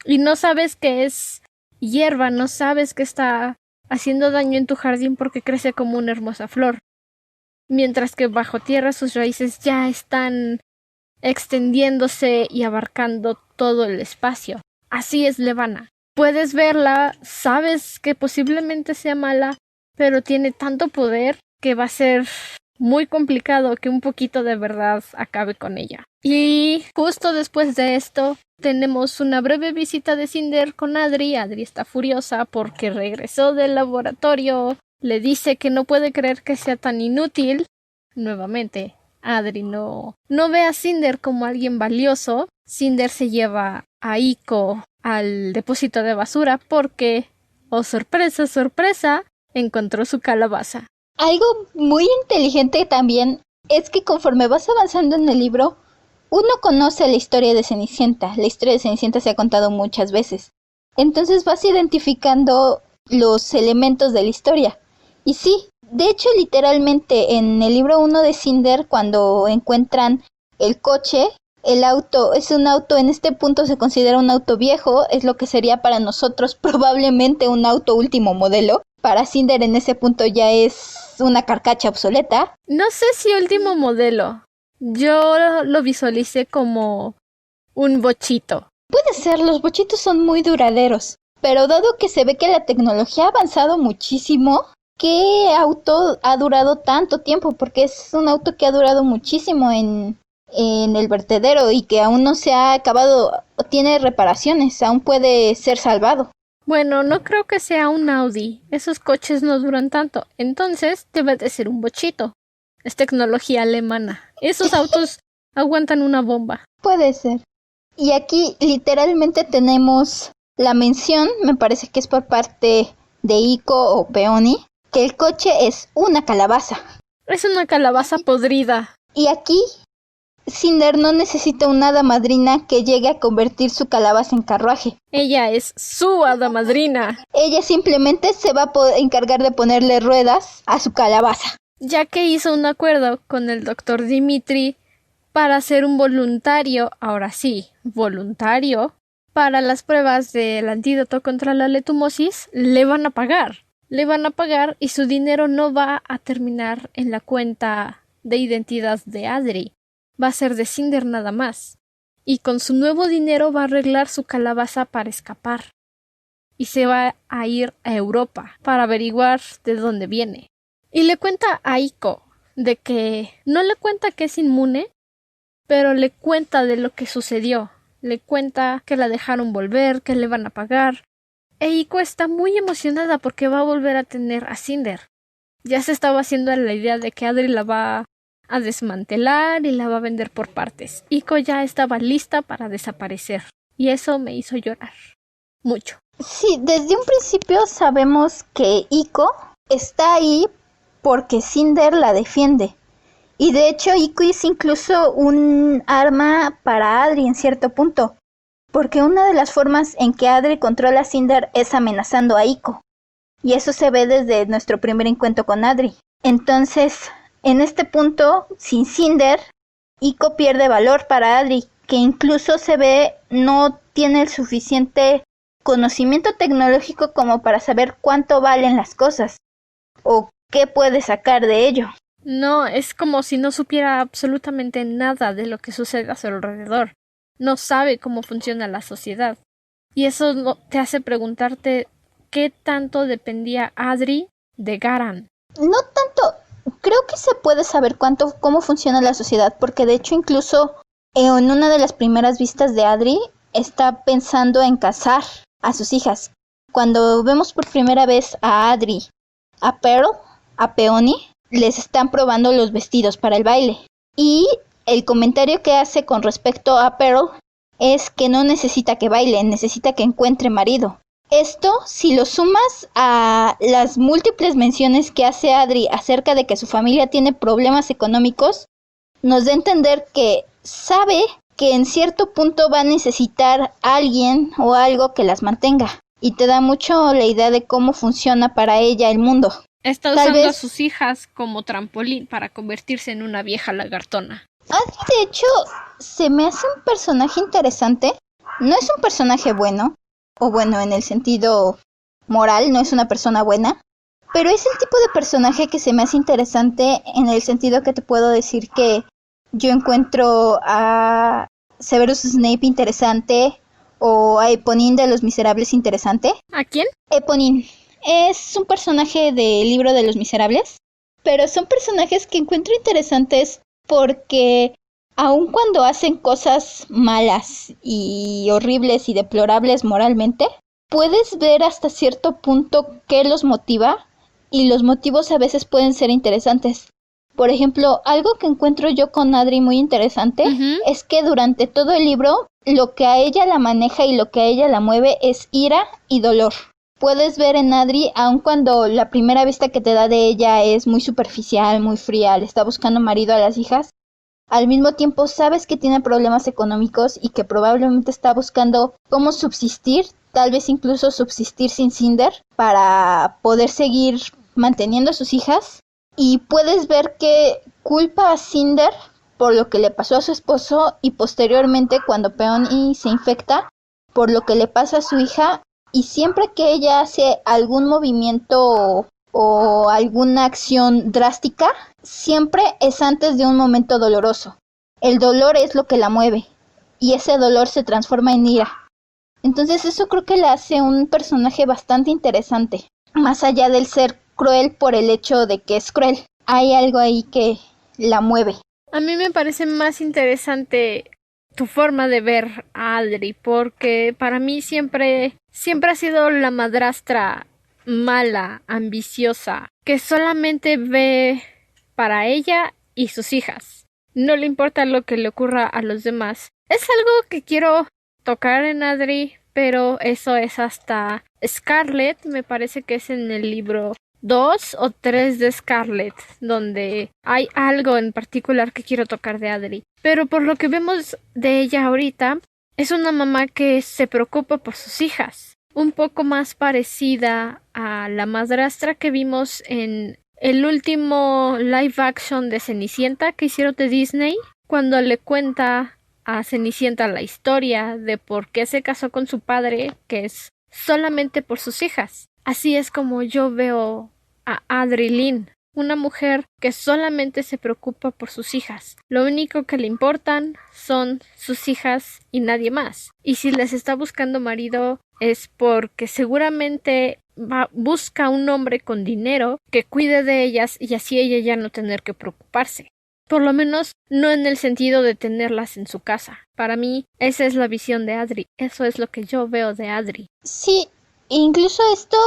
Y no sabes que es hierba, no sabes que está haciendo daño en tu jardín porque crece como una hermosa flor. Mientras que bajo tierra sus raíces ya están extendiéndose y abarcando todo el espacio. Así es Levana. Puedes verla, sabes que posiblemente sea mala, pero tiene tanto poder que va a ser muy complicado que un poquito de verdad acabe con ella. Y justo después de esto tenemos una breve visita de Cinder con Adri. Adri está furiosa porque regresó del laboratorio le dice que no puede creer que sea tan inútil. Nuevamente, Adri no ve a Cinder como alguien valioso. Cinder se lleva a Iko al depósito de basura porque, oh sorpresa, sorpresa, encontró su calabaza. Algo muy inteligente también es que conforme vas avanzando en el libro, uno conoce la historia de Cenicienta. La historia de Cenicienta se ha contado muchas veces. Entonces vas identificando los elementos de la historia. Y sí, de hecho literalmente en el libro 1 de Cinder, cuando encuentran el coche, el auto es un auto, en este punto se considera un auto viejo, es lo que sería para nosotros probablemente un auto último modelo. Para Cinder en ese punto ya es una carcacha obsoleta. No sé si último modelo. Yo lo visualicé como un bochito. Puede ser, los bochitos son muy duraderos, pero dado que se ve que la tecnología ha avanzado muchísimo, ¿qué auto ha durado tanto tiempo? Porque es un auto que ha durado muchísimo en el vertedero y que aún no se ha acabado, tiene reparaciones, aún puede ser salvado. Bueno, no creo que sea un Audi. Esos coches no duran tanto. Entonces debe de ser un bochito. Es tecnología alemana. Esos autos aguantan una bomba. Puede ser. Y aquí literalmente tenemos la mención, me parece que es por parte de Iko o Peony, que el coche es una calabaza. Es una calabaza podrida. Y aquí Cinder no necesita una hada madrina que llegue a convertir su calabaza en carruaje. Ella es su hada madrina. Ella simplemente se va a encargar de ponerle ruedas a su calabaza. Ya que hizo un acuerdo con el doctor Dimitri para ser un voluntario, ahora sí, voluntario, para las pruebas del antídoto contra la letumosis, le van a pagar. Le van a pagar y su dinero no va a terminar en la cuenta de identidad de Adri. Va a ser de Cinder nada más. Y con su nuevo dinero va a arreglar su calabaza para escapar. Y se va a ir a Europa para averiguar de dónde viene. Y le cuenta a Iko de que no le cuenta que es inmune, pero le cuenta de lo que sucedió. Le cuenta que la dejaron volver, que le van a pagar. E Iko está muy emocionada porque va a volver a tener a Cinder. Ya se estaba haciendo la idea de que Adri la va a desmantelar y la va a vender por partes. Iko ya estaba lista para desaparecer. Y eso me hizo llorar. Mucho. Sí, desde un principio sabemos que Iko está ahí porque Cinder la defiende. Y de hecho Iko es incluso un arma para Adri en cierto punto. Porque una de las formas en que Adri controla a Cinder es amenazando a Iko. Y eso se ve desde nuestro primer encuentro con Adri. Entonces, en este punto, sin Cinder, Iko pierde valor para Adri, que incluso se ve no tiene el suficiente conocimiento tecnológico como para saber cuánto valen las cosas o qué puede sacar de ello. No, es como si no supiera absolutamente nada de lo que sucede a su alrededor. No sabe cómo funciona la sociedad. Y eso te hace preguntarte qué tanto dependía Adri de Garan. No tanto, creo que se puede saber cómo funciona la sociedad, porque de hecho incluso en una de las primeras vistas de Adri está pensando en casar a sus hijas. Cuando vemos por primera vez a Adri, a Pearl, a Peony, les están probando los vestidos para el baile. Y el comentario que hace con respecto a Pearl es que no necesita que baile, necesita que encuentre marido. Esto, si lo sumas a las múltiples menciones que hace Adri acerca de que su familia tiene problemas económicos, nos da a entender que sabe que en cierto punto va a necesitar alguien o algo que las mantenga. Y te da mucho la idea de cómo funciona para ella el mundo. Está usando a sus hijas como trampolín para convertirse en una vieja lagartona. Adri, de hecho, se me hace un personaje interesante. No es un personaje bueno, o bueno, en el sentido moral, no es una persona buena, pero es el tipo de personaje que se me hace interesante en el sentido que te puedo decir que yo encuentro a Severus Snape interesante o a Eponine de Los Miserables interesante. ¿A quién? Eponine. Es un personaje del libro de Los Miserables, pero son personajes que encuentro interesantes porque aun cuando hacen cosas malas y horribles y deplorables moralmente, puedes ver hasta cierto punto qué los motiva y los motivos a veces pueden ser interesantes. Por ejemplo, algo que encuentro yo con Adri muy interesante es que durante todo el libro lo que a ella la maneja y lo que a ella la mueve es ira y dolor. Puedes ver en Adri, aun cuando la primera vista que te da de ella es muy superficial, muy fría, le está buscando marido a las hijas, al mismo tiempo sabes que tiene problemas económicos y que probablemente está buscando cómo subsistir, tal vez incluso subsistir sin Cinder para poder seguir manteniendo a sus hijas. Y puedes ver que culpa a Cinder por lo que le pasó a su esposo y posteriormente cuando Peony se infecta por lo que le pasa a su hija, y siempre que ella hace algún movimiento o alguna acción drástica, siempre es antes de un momento doloroso. El dolor es lo que la mueve y ese dolor se transforma en ira. Entonces eso creo que la hace un personaje bastante interesante, más allá del ser cruel por el hecho de que es cruel. Hay algo ahí que la mueve. A mí me parece más interesante tu forma de ver a Adri, porque para mí siempre ha sido la madrastra mala, ambiciosa, que solamente ve para ella y sus hijas. No le importa lo que le ocurra a los demás. Es algo que quiero tocar en Adri, pero eso es hasta Scarlet, me parece que es en el libro 2 o 3 de Scarlet, donde hay algo en particular que quiero tocar de Adri. Pero por lo que vemos de ella ahorita, es una mamá que se preocupa por sus hijas, un poco más parecida a la madrastra que vimos en el último live action de Cenicienta que hicieron de Disney, cuando le cuenta a Cenicienta la historia de por qué se casó con su padre, que es solamente por sus hijas. Así es como yo veo a Adri Lin, una mujer que solamente se preocupa por sus hijas. Lo único que le importan son sus hijas y nadie más. Y si les está buscando marido es porque seguramente busca un hombre con dinero que cuide de ellas y así ella ya no tener que preocuparse. Por lo menos no en el sentido de tenerlas en su casa. Para mí, esa es la visión de Adri. Eso es lo que yo veo de Adri. Sí, incluso esto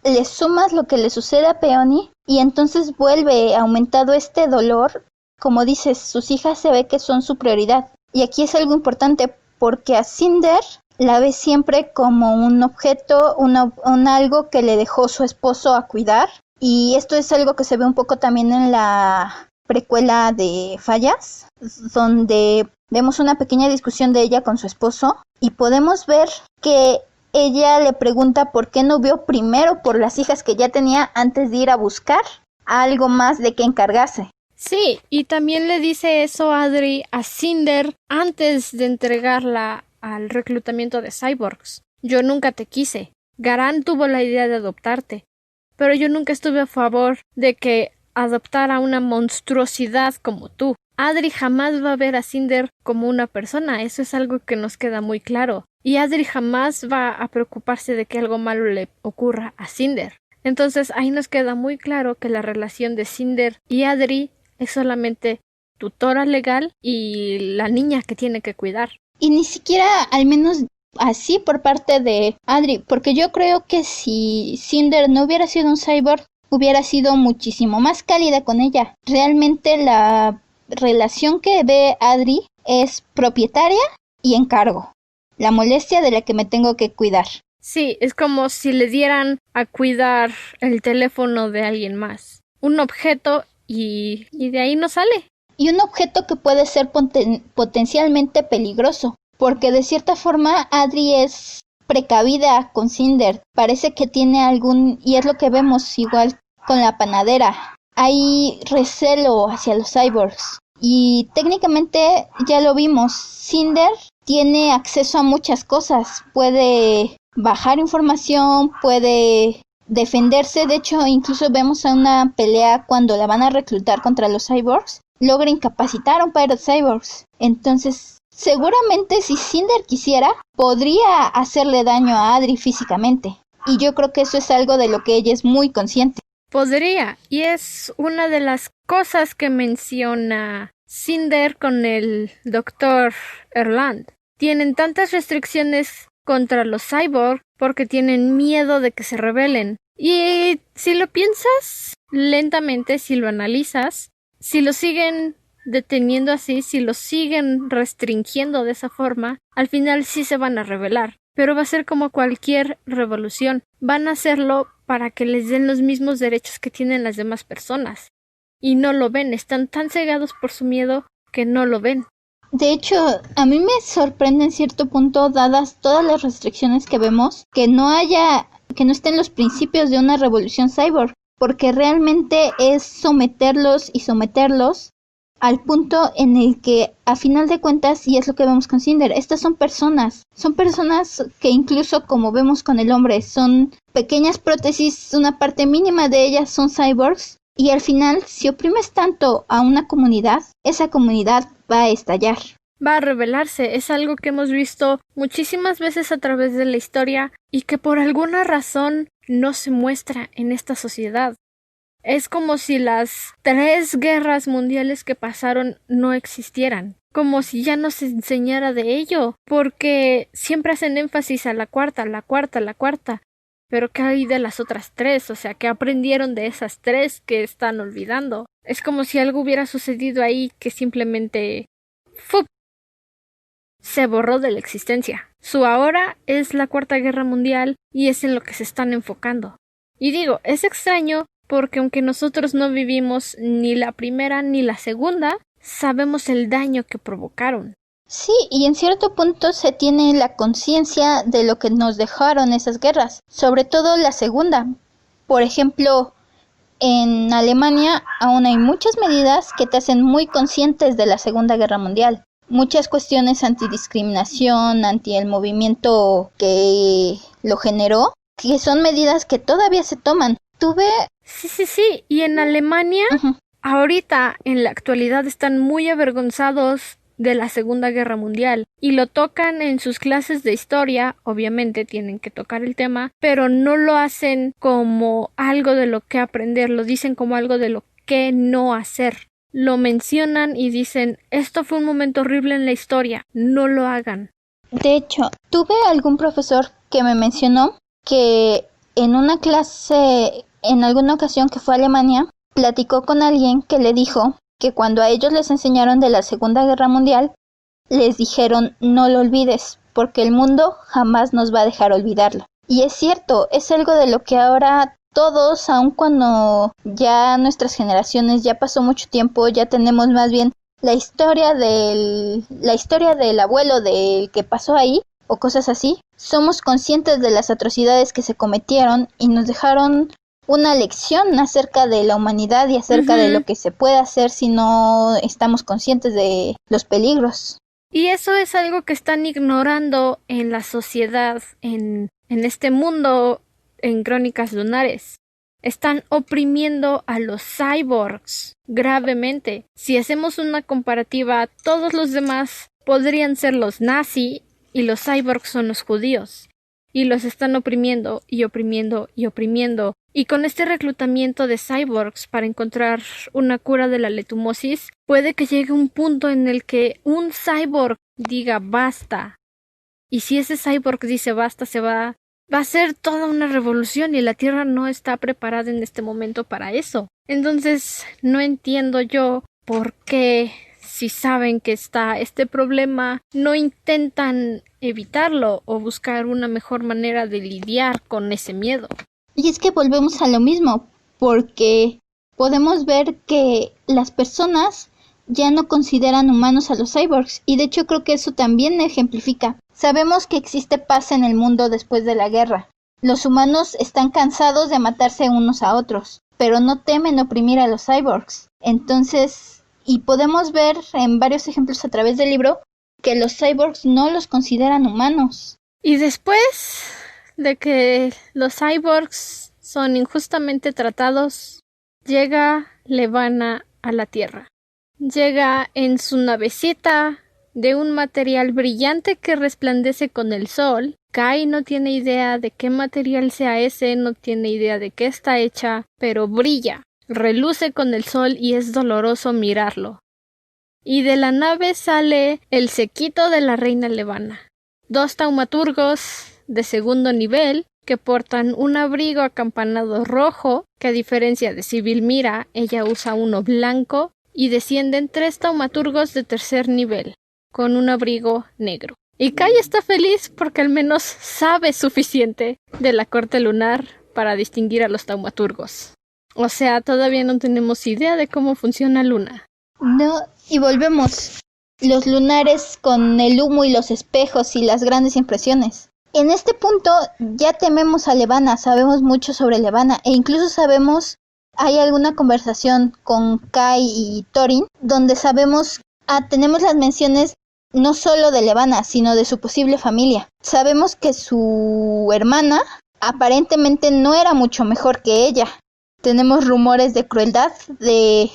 le sumas lo que le sucede a Peony y entonces vuelve aumentado este dolor. Como dices, sus hijas se ve que son su prioridad. Y aquí es algo importante porque a Cinder la ve siempre como un objeto, un algo que le dejó su esposo a cuidar. Y esto es algo que se ve un poco también en la precuela de Fallas, donde vemos una pequeña discusión de ella con su esposo y podemos ver que ella le pregunta por qué no vio primero por las hijas que ya tenía antes de ir a buscar algo más de que encargarse. Sí, y también le dice eso Adri a Cinder antes de entregarla al reclutamiento de cyborgs. Yo nunca te quise. Garán tuvo la idea de adoptarte, pero yo nunca estuve a favor de que adoptara una monstruosidad como tú. Adri jamás va a ver a Cinder como una persona, eso es algo que nos queda muy claro. Y Adri jamás va a preocuparse de que algo malo le ocurra a Cinder. Entonces ahí nos queda muy claro que la relación de Cinder y Adri es solamente tutora legal y la niña que tiene que cuidar. Y ni siquiera, al menos así por parte de Adri, porque yo creo que si Cinder no hubiera sido un cyborg, hubiera sido muchísimo más cálida con ella. Realmente la relación que ve Adri es propietaria y encargo. La molestia de la que me tengo que cuidar. Sí, es como si le dieran a cuidar el teléfono de alguien más. Un objeto y de ahí no sale. Y un objeto que puede ser potencialmente peligroso, porque de cierta forma Adri es precavida con Cinder. Parece que tiene algún, y es lo que vemos igual con la panadera. Hay recelo hacia los cyborgs. Y técnicamente ya lo vimos, Cinder tiene acceso a muchas cosas. Puede bajar información, puede defenderse. De hecho, incluso vemos a una pelea cuando la van a reclutar contra los cyborgs. Logra incapacitar a un par de cyborgs. Entonces, seguramente si Cinder quisiera, podría hacerle daño a Adri físicamente. Y yo creo que eso es algo de lo que ella es muy consciente. Podría, y es una de las cosas que menciona Cinder con el Dr. Erland. Tienen tantas restricciones contra los cyborg porque tienen miedo de que se rebelen. Y si lo piensas lentamente, si lo analizas, si lo siguen deteniendo así, si lo siguen restringiendo de esa forma, al final sí se van a rebelar. Pero va a ser como cualquier revolución. Van a hacerlo para que les den los mismos derechos que tienen las demás personas. Y no lo ven, están tan cegados por su miedo que no lo ven. De hecho, a mí me sorprende en cierto punto, dadas todas las restricciones que vemos, que no estén los principios de una revolución cyborg, porque realmente es someterlos y someterlos al punto en el que, a final de cuentas, y es lo que vemos con Cinder, estas son personas que incluso como vemos con el hombre, son pequeñas prótesis, una parte mínima de ellas son cyborgs, y al final, si oprimes tanto a una comunidad, esa comunidad va a estallar. Va a rebelarse, es algo que hemos visto muchísimas veces a través de la historia y que por alguna razón no se muestra en esta sociedad. Es como si las 3 guerras mundiales que pasaron no existieran, como si ya no se enseñara de ello, porque siempre hacen énfasis a la cuarta, pero ¿qué hay de las otras 3? O sea, ¿qué aprendieron de esas 3 que están olvidando? Es como si algo hubiera sucedido ahí que simplemente ¡fup! Se borró de la existencia. Su ahora es la Cuarta Guerra Mundial y es en lo que se están enfocando. Y digo, es extraño porque aunque nosotros no vivimos ni la primera ni la segunda, sabemos el daño que provocaron. Sí, y en cierto punto se tiene la conciencia de lo que nos dejaron esas guerras, sobre todo la segunda. Por ejemplo, en Alemania aún hay muchas medidas que te hacen muy conscientes de la Segunda Guerra Mundial. Muchas cuestiones antidiscriminación, anti el movimiento que lo generó, que son medidas que todavía se toman. Sí, y en Alemania, ahorita, en la actualidad, están muy avergonzados de la Segunda Guerra Mundial y lo tocan en sus clases de historia, obviamente tienen que tocar el tema, pero no lo hacen como algo de lo que aprender, lo dicen como algo de lo que no hacer. Lo mencionan y dicen, esto fue un momento horrible en la historia, no lo hagan. De hecho, tuve algún profesor que me mencionó que en una clase, en alguna ocasión que fue a Alemania, platicó con alguien que le dijo que cuando a ellos les enseñaron de la Segunda Guerra Mundial, les dijeron no lo olvides, porque el mundo jamás nos va a dejar olvidarlo. Y es cierto, es algo de lo que ahora todos, aun cuando ya nuestras generaciones, ya pasó mucho tiempo, ya tenemos más bien la historia del abuelo del que pasó ahí, o cosas así, somos conscientes de las atrocidades que se cometieron y nos dejaron una lección acerca de la humanidad y acerca de lo que se puede hacer si no estamos conscientes de los peligros. Y eso es algo que están ignorando en la sociedad, en este mundo, en Crónicas Lunares. Están oprimiendo a los cyborgs gravemente. Si hacemos una comparativa, todos los demás podrían ser los nazi y los cyborgs son los judíos. Y los están oprimiendo y oprimiendo y oprimiendo. Y con este reclutamiento de cyborgs para encontrar una cura de la letumosis, puede que llegue un punto en el que un cyborg diga basta. Y si ese cyborg dice basta, va a ser toda una revolución y la Tierra no está preparada en este momento para eso. Entonces, no entiendo yo por qué, si saben que está este problema, no intentan evitarlo o buscar una mejor manera de lidiar con ese miedo. Y es que volvemos a lo mismo, porque podemos ver que las personas ya no consideran humanos a los cyborgs, y de hecho creo que eso también ejemplifica. Sabemos que existe paz en el mundo después de la guerra. Los humanos están cansados de matarse unos a otros, pero no temen oprimir a los cyborgs. Entonces, y podemos ver en varios ejemplos a través del libro, que los cyborgs no los consideran humanos. Y después de que los cyborgs son injustamente tratados, llega Levana a la Tierra. Llega en su navecita de un material brillante que resplandece con el sol. Kai no tiene idea de qué material sea ese, no tiene idea de qué está hecha, pero brilla, reluce con el sol y es doloroso mirarlo. Y de la nave sale el séquito de la reina Levana. 2 taumaturgos de segundo nivel que portan un abrigo acampanado rojo, que a diferencia de Sibyl Mira, ella usa uno blanco, y descienden 3 taumaturgos de tercer nivel, con un abrigo negro. Y Kai está feliz porque al menos sabe suficiente de la corte lunar para distinguir a los taumaturgos. O sea, todavía no tenemos idea de cómo funciona Luna. No, y volvemos. Los lunares con el humo y los espejos y las grandes impresiones. En este punto ya tememos a Levana, sabemos mucho sobre Levana e incluso sabemos, hay alguna conversación con Kai y Thorin donde sabemos, tenemos las menciones no solo de Levana, sino de su posible familia. Sabemos que su hermana aparentemente no era mucho mejor que ella. Tenemos rumores de crueldad, de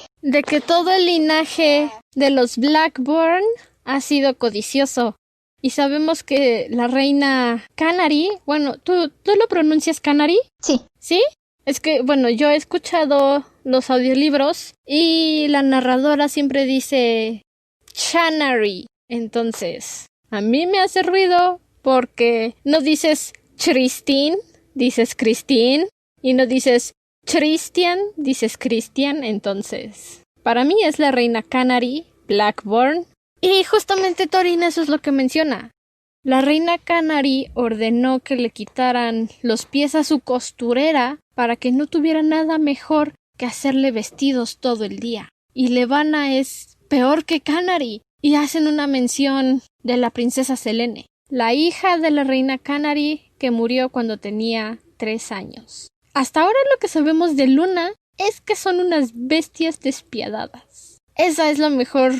que todo el linaje de los Blackburn ha sido codicioso. Y sabemos que la reina Canary, bueno, ¿tú lo pronuncias Canary? Sí. ¿Sí? Es que, bueno, yo he escuchado los audiolibros y la narradora siempre dice Chanary. Entonces, a mí me hace ruido porque no dices Christine, dices Christine, y no dices Christian, dices Christian. Entonces, para mí es la reina Canary Blackburn. Y justamente Thorin eso es lo que menciona. La reina Canary ordenó que le quitaran los pies a su costurera para que no tuviera nada mejor que hacerle vestidos todo el día. Y Levana es peor que Canary. Y hacen una mención de la princesa Selene, la hija de la reina Canary que murió cuando tenía 3 años. Hasta ahora lo que sabemos de Luna es que son unas bestias despiadadas. Esa es la mejor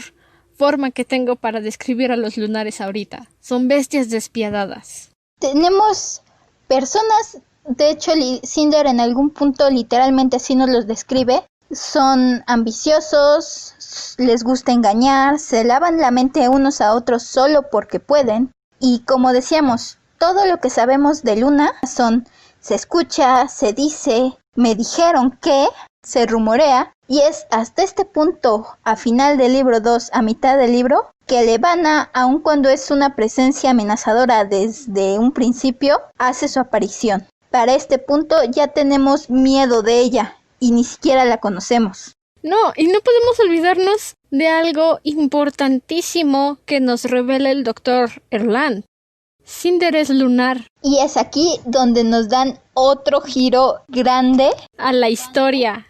forma que tengo para describir a los lunares ahorita. Son bestias despiadadas. Tenemos personas, de hecho Cinder en algún punto literalmente así nos los describe. Son ambiciosos, les gusta engañar, se lavan la mente unos a otros solo porque pueden. Y como decíamos, todo lo que sabemos de Luna se escucha, se dice, me dijeron que, se rumorea, y es hasta este punto, a final del libro 2, a mitad del libro, que Levana, aun cuando es una presencia amenazadora desde un principio, hace su aparición. Para este punto ya tenemos miedo de ella. Y ni siquiera la conocemos. No, y no podemos olvidarnos de algo importantísimo que nos revela el Dr. Erland. Cinder es lunar. Y es aquí donde nos dan otro giro grande a la historia.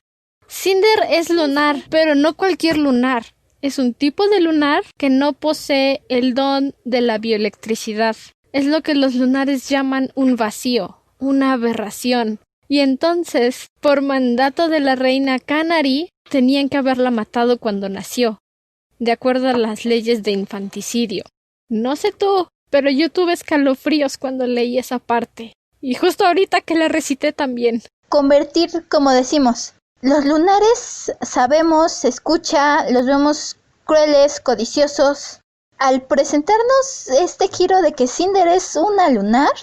Cinder es lunar, pero no cualquier lunar. Es un tipo de lunar que no posee el don de la bioelectricidad. Es lo que los lunares llaman un vacío, una aberración. Y entonces, por mandato de la reina Canary, tenían que haberla matado cuando nació, de acuerdo a las leyes de infanticidio. No sé tú, pero yo tuve escalofríos cuando leí esa parte. Y justo ahorita que la recité también. Convertir, como decimos, los lunares sabemos, se escucha, los vemos crueles, codiciosos. Al presentarnos este giro de que Cinder es una lunar,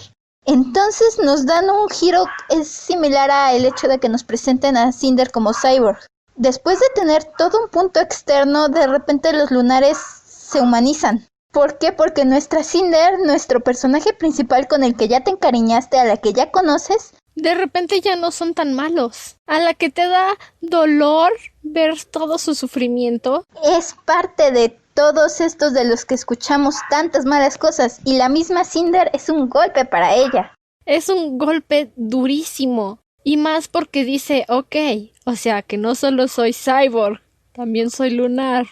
entonces nos dan un giro, es similar al hecho de que nos presenten a Cinder como cyborg. Después de tener todo un punto externo, de repente los lunares se humanizan. ¿Por qué? Porque nuestra Cinder, nuestro personaje principal con el que ya te encariñaste, a la que ya conoces, de repente ya no son tan malos. A la que te da dolor ver todo su sufrimiento. Es parte de todos estos de los que escuchamos tantas malas cosas, y la misma Cinder es un golpe para ella. Es un golpe durísimo, y más porque dice, ok, o sea que no solo soy cyborg, también soy lunar.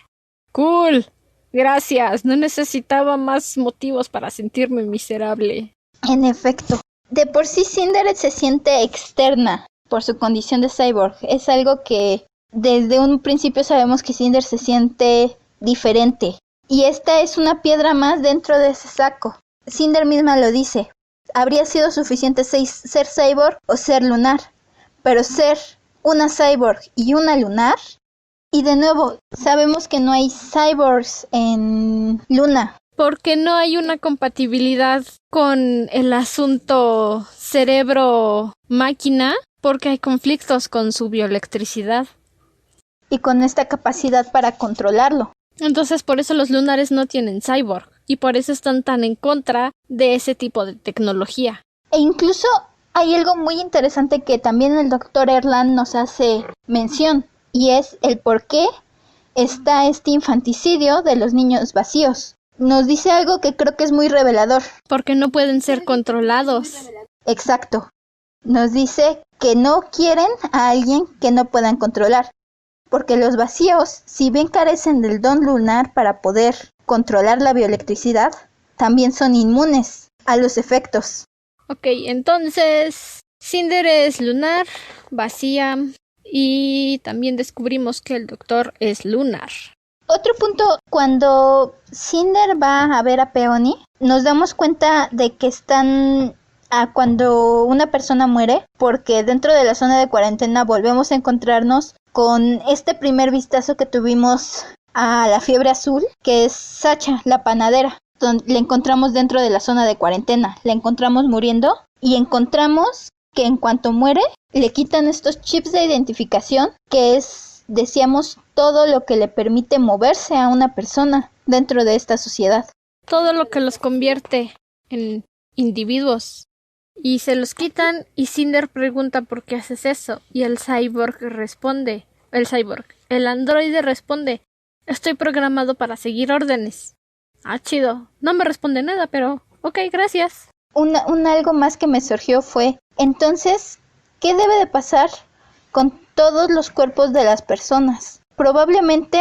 Cool, gracias, no necesitaba más motivos para sentirme miserable. En efecto, de por sí Cinder se siente externa por su condición de cyborg. Es algo que desde un principio sabemos que Cinder se siente diferente. Y esta es una piedra más dentro de ese saco. Cinder misma lo dice. Habría sido suficiente ser cyborg o ser lunar. Pero ser una cyborg y una lunar. Y de nuevo, sabemos que no hay cyborgs en Luna. Porque no hay una compatibilidad con el asunto cerebro-máquina. Porque hay conflictos con su bioelectricidad. Y con esta capacidad para controlarlo. Entonces por eso los lunares no tienen cyborg, y por eso están tan en contra de ese tipo de tecnología. E incluso Hay algo muy interesante que también el doctor Erland nos hace mención, y es el por qué está este infanticidio de los niños vacíos. Nos dice algo que creo que es muy revelador. Porque no pueden ser controlados. Exacto. Nos dice que no quieren a alguien que no puedan controlar. Porque los vacíos, si bien carecen del don lunar para poder controlar la bioelectricidad, también son inmunes a los efectos. Ok, entonces Cinder es lunar, vacía, y también descubrimos que el doctor es lunar. Otro punto, cuando Cinder va a ver a Peony, nos damos cuenta de que están cuando una persona muere, porque dentro de la zona de cuarentena volvemos a encontrarnos con este primer vistazo que tuvimos a la fiebre azul, que es Sacha, la panadera, donde le encontramos dentro de la zona de cuarentena, la encontramos muriendo y encontramos que en cuanto muere le quitan estos chips de identificación, que es, decíamos, todo lo que le permite moverse a una persona dentro de esta sociedad. Todo lo que los convierte en individuos. Y se los quitan y Cinder pregunta por qué haces eso. Y el el androide responde, estoy programado para seguir órdenes. Ah, chido. No me responde nada, pero ok, gracias. Algo más que me surgió fue, entonces, ¿qué debe de pasar con todos los cuerpos de las personas? Probablemente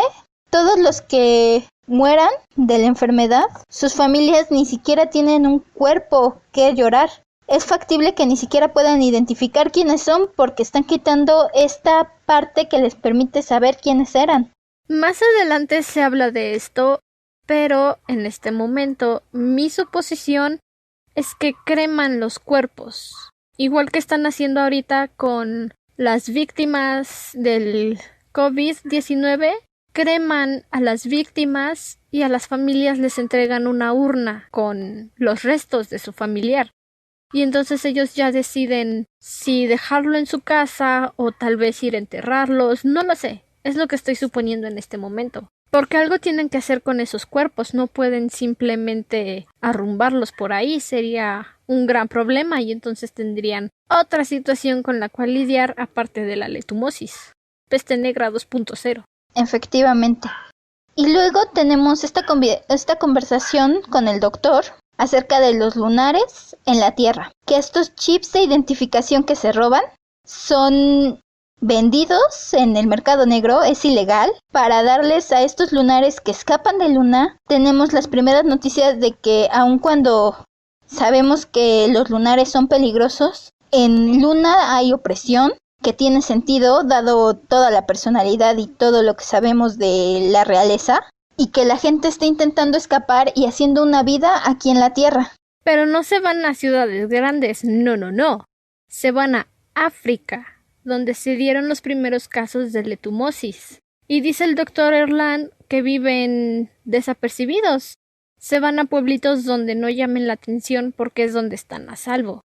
todos los que mueran de la enfermedad, sus familias ni siquiera tienen un cuerpo que llorar. Es factible que ni siquiera puedan identificar quiénes son porque están quitando esta parte que les permite saber quiénes eran. Más adelante se habla de esto, pero en este momento mi suposición es que creman los cuerpos, igual que están haciendo ahorita con las víctimas del COVID-19, creman a las víctimas y a las familias les entregan una urna con los restos de su familiar. Y entonces ellos ya deciden si dejarlo en su casa o tal vez ir a enterrarlos, no lo sé, es lo que estoy suponiendo en este momento. Porque algo tienen que hacer con esos cuerpos, no pueden simplemente arrumbarlos por ahí, sería un gran problema y entonces tendrían otra situación con la cual lidiar aparte de la letumosis. Peste negra 2.0. Efectivamente. Y luego tenemos esta conversación con el doctor acerca de los lunares en la Tierra, que estos chips de identificación que se roban son vendidos en el mercado negro, es ilegal. Para darles a estos lunares que escapan de Luna, tenemos las primeras noticias de que aun cuando sabemos que los lunares son peligrosos, en Luna hay opresión, que tiene sentido dado toda la personalidad y todo lo que sabemos de la realeza, y que la gente está intentando escapar y haciendo una vida aquí en la Tierra. Pero no se van a ciudades grandes, no. Se van a África, donde se dieron los primeros casos de letumosis. Y dice el doctor Erland que viven desapercibidos. Se van a pueblitos donde no llamen la atención porque es donde están a salvo.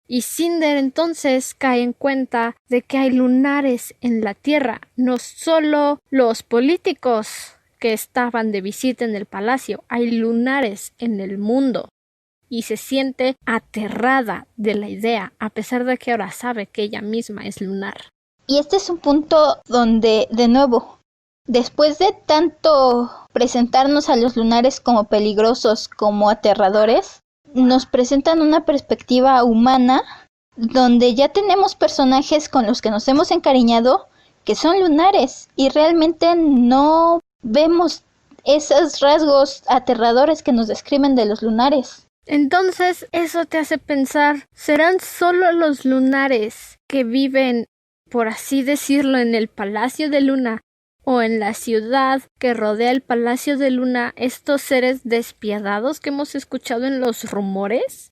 Y Cinder entonces cae en cuenta de que hay lunares en la Tierra, no solo los políticos que estaban de visita en el palacio, hay lunares en el mundo. Y se siente aterrada de la idea, a pesar de que ahora sabe que ella misma es lunar. Y este es un punto donde, de nuevo, después de tanto presentarnos a los lunares como peligrosos, como aterradores, nos presentan una perspectiva humana donde ya tenemos personajes con los que nos hemos encariñado que son lunares y realmente no vemos esos rasgos aterradores que nos describen de los lunares. Entonces eso te hace pensar, ¿serán solo los lunares que viven, por así decirlo, en el Palacio de Luna o en la ciudad que rodea el Palacio de Luna, estos seres despiadados que hemos escuchado en los rumores?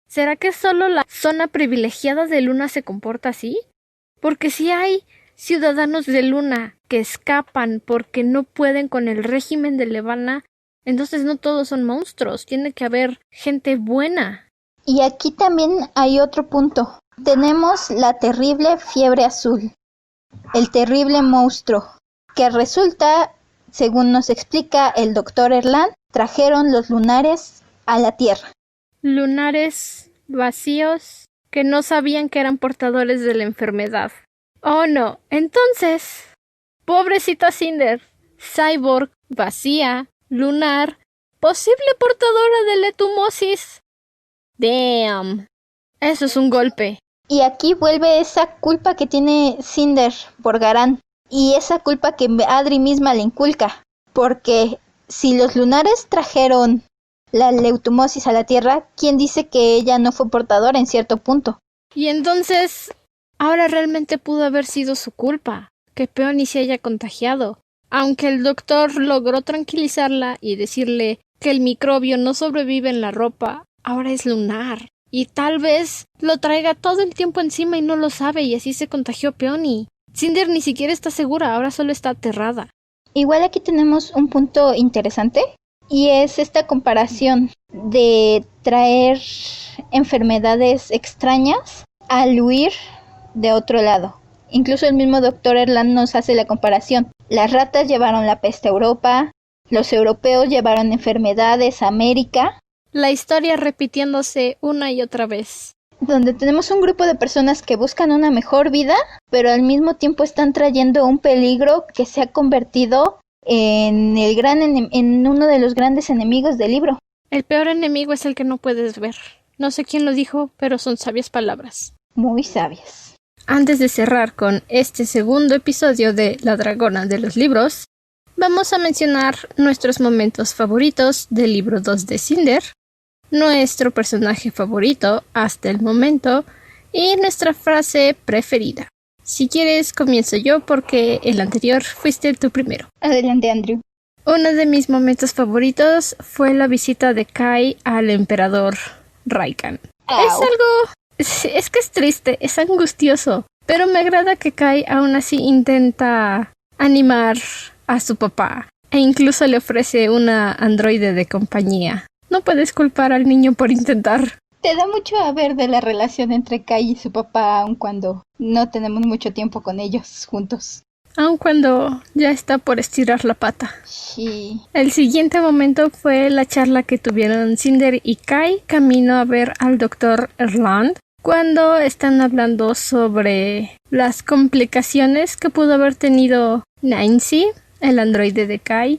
¿Será que solo la zona privilegiada de Luna se comporta así? Porque si hay ciudadanos de Luna que escapan porque no pueden con el régimen de Levana, entonces no todos son monstruos, tiene que haber gente buena. Y aquí también hay otro punto. Tenemos la terrible fiebre azul, el terrible monstruo, que resulta, según nos explica el doctor Erland, trajeron los lunares a la Tierra. Lunares vacíos que no sabían que eran portadores de la enfermedad. Oh no, entonces, pobrecita Cinder, cyborg, vacía, lunar, posible portadora de letumosis. Damn, eso es un golpe. Y aquí vuelve esa culpa que tiene Cinder por Garán. Y esa culpa que Adri misma le inculca. Porque si los lunares trajeron la leutomosis a la Tierra, ¿quién dice que ella no fue portadora en cierto punto? Y entonces, ahora realmente pudo haber sido su culpa, que Peony se haya contagiado. Aunque el doctor logró tranquilizarla y decirle que el microbio no sobrevive en la ropa, ahora es lunar. Y tal vez lo traiga todo el tiempo encima y no lo sabe, y así se contagió Peony. Cinder ni siquiera está segura, ahora solo está aterrada. Igual aquí tenemos un punto interesante, y es esta comparación de traer enfermedades extrañas al huir de otro lado. Incluso el mismo doctor Erland nos hace la comparación. Las ratas llevaron la peste a Europa, los europeos llevaron enfermedades a América. La historia repitiéndose una y otra vez. Donde tenemos un grupo de personas que buscan una mejor vida, pero al mismo tiempo están trayendo un peligro que se ha convertido en uno de los grandes enemigos del libro. El peor enemigo es el que no puedes ver. No sé quién lo dijo, pero son sabias palabras. Muy sabias. Antes de cerrar con este segundo episodio de La Dragona de los Libros, vamos a mencionar nuestros momentos favoritos del libro 2 de Cinder, nuestro personaje favorito hasta el momento y nuestra frase preferida. Si quieres, comienzo yo porque el anterior fuiste tú primero. Adelante, Andrew. Uno de mis momentos favoritos fue la visita de Kai al emperador Raikan. Es que es triste, es angustioso, pero me agrada que Kai aún así intenta animar a su papá e incluso le ofrece una androide de compañía. No puedes culpar al niño por intentar. Te da mucho a ver de la relación entre Kai y su papá, aun cuando no tenemos mucho tiempo con ellos juntos. Aun cuando ya está por estirar la pata. Sí. El siguiente momento fue la charla que tuvieron Cinder y Kai camino a ver al Dr. Erland, cuando están hablando sobre las complicaciones que pudo haber tenido Nancy, el androide de Kai.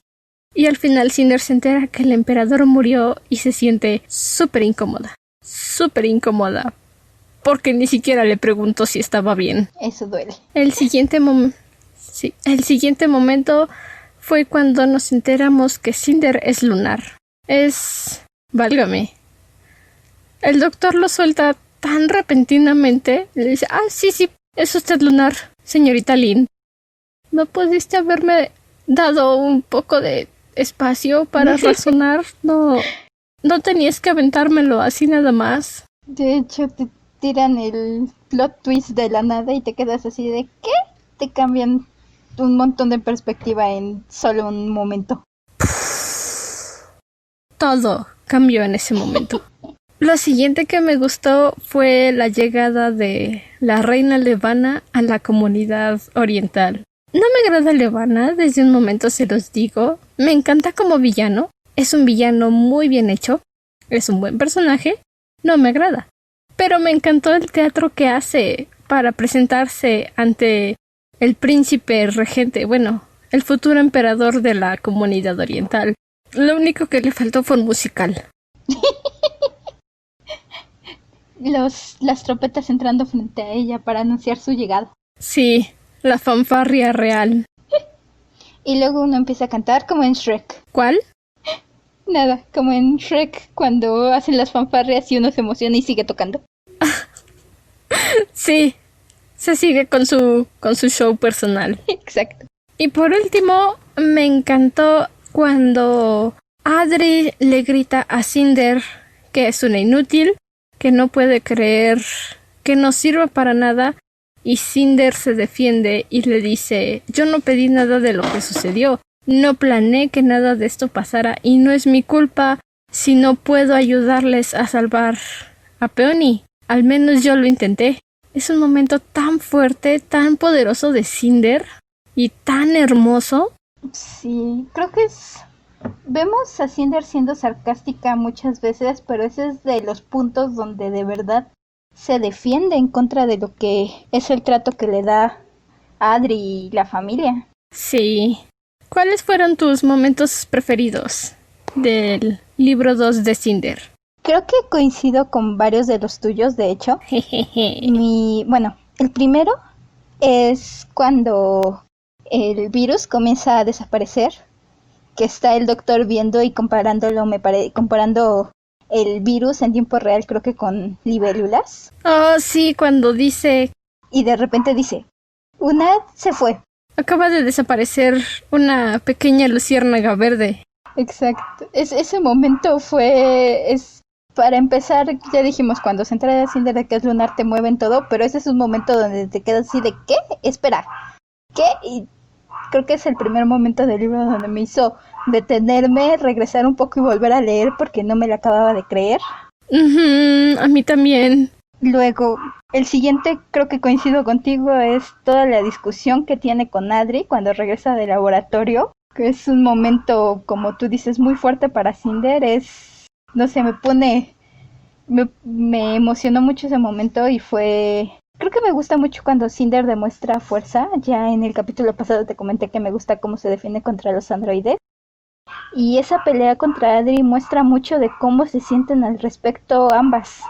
Y al final Cinder se entera que el emperador murió y se siente súper incómoda. Súper incómoda. Porque ni siquiera le preguntó si estaba bien. Eso duele. El siguiente momento fue cuando nos enteramos que Cinder es lunar. Válgame. El doctor lo suelta tan repentinamente. Le dice, sí, es usted lunar, señorita Lynn. ¿No pudiste haberme dado un poco de espacio para razonar? No tenías que aventármelo así nada más. De hecho, te tiran el plot twist de la nada y te quedas así de ¿qué? Te cambian un montón de perspectiva en solo un momento. Todo cambió en ese momento. Lo siguiente que me gustó fue la llegada de la reina Levana a la comunidad oriental. No me agrada Levana, desde un momento se los digo. Me encanta como villano. Es un villano muy bien hecho. Es un buen personaje. No me agrada. Pero me encantó el teatro que hace para presentarse ante el príncipe regente, el futuro emperador de la comunidad oriental. Lo único que le faltó fue un musical. Las trompetas entrando frente a ella para anunciar su llegada. Sí, la fanfarria real. Y luego uno empieza a cantar como en Shrek. ¿Cuál? Nada, como en Shrek cuando hacen las fanfarrias y uno se emociona y sigue tocando. Sí, se sigue con su show personal. Exacto. Y por último, me encantó cuando Adri le grita a Cinder que es una inútil, que no puede creer, que no sirve para nada, y Cinder se defiende y le dice, yo no pedí nada de lo que sucedió, no planeé que nada de esto pasara y no es mi culpa si no puedo ayudarles a salvar a Peony, al menos yo lo intenté. Es un momento tan fuerte, tan poderoso de Cinder y tan hermoso. Sí, creo que vemos a Cinder siendo sarcástica muchas veces, pero ese es de los puntos donde de verdad se defiende en contra de lo que es el trato que le da a Adri y la familia. Sí. ¿Cuáles fueron tus momentos preferidos del libro 2 de Cinder? Creo que coincido con varios de los tuyos, de hecho. Jejeje. Bueno, el primero es cuando el virus comienza a desaparecer, que está el doctor viendo y comparándolo, comparando el virus en tiempo real, creo que con libélulas. Oh, sí, cuando dice, Y de repente dice, una se fue. acaba de desaparecer una pequeña luciérnaga verde. Exacto. Ese momento para empezar, ya dijimos, cuando se entra a Cinder de que es lunar te mueven todo, pero ese es un momento donde te quedas así de ¿qué? Espera, ¿qué? Y creo que es el primer momento del libro donde me hizo detenerme, regresar un poco y volver a leer porque no me la acababa de creer. A mí también. Luego, el siguiente, creo que coincido contigo, es toda la discusión que tiene con Adri cuando regresa del laboratorio, que es un momento, como tú dices, muy fuerte para Cinder. No sé, me emocionó mucho ese momento y creo que me gusta mucho cuando Cinder demuestra fuerza. Ya en el capítulo pasado te comenté que me gusta cómo se defiende contra los androides. Y esa pelea contra Adri muestra mucho de cómo se sienten al respecto ambas.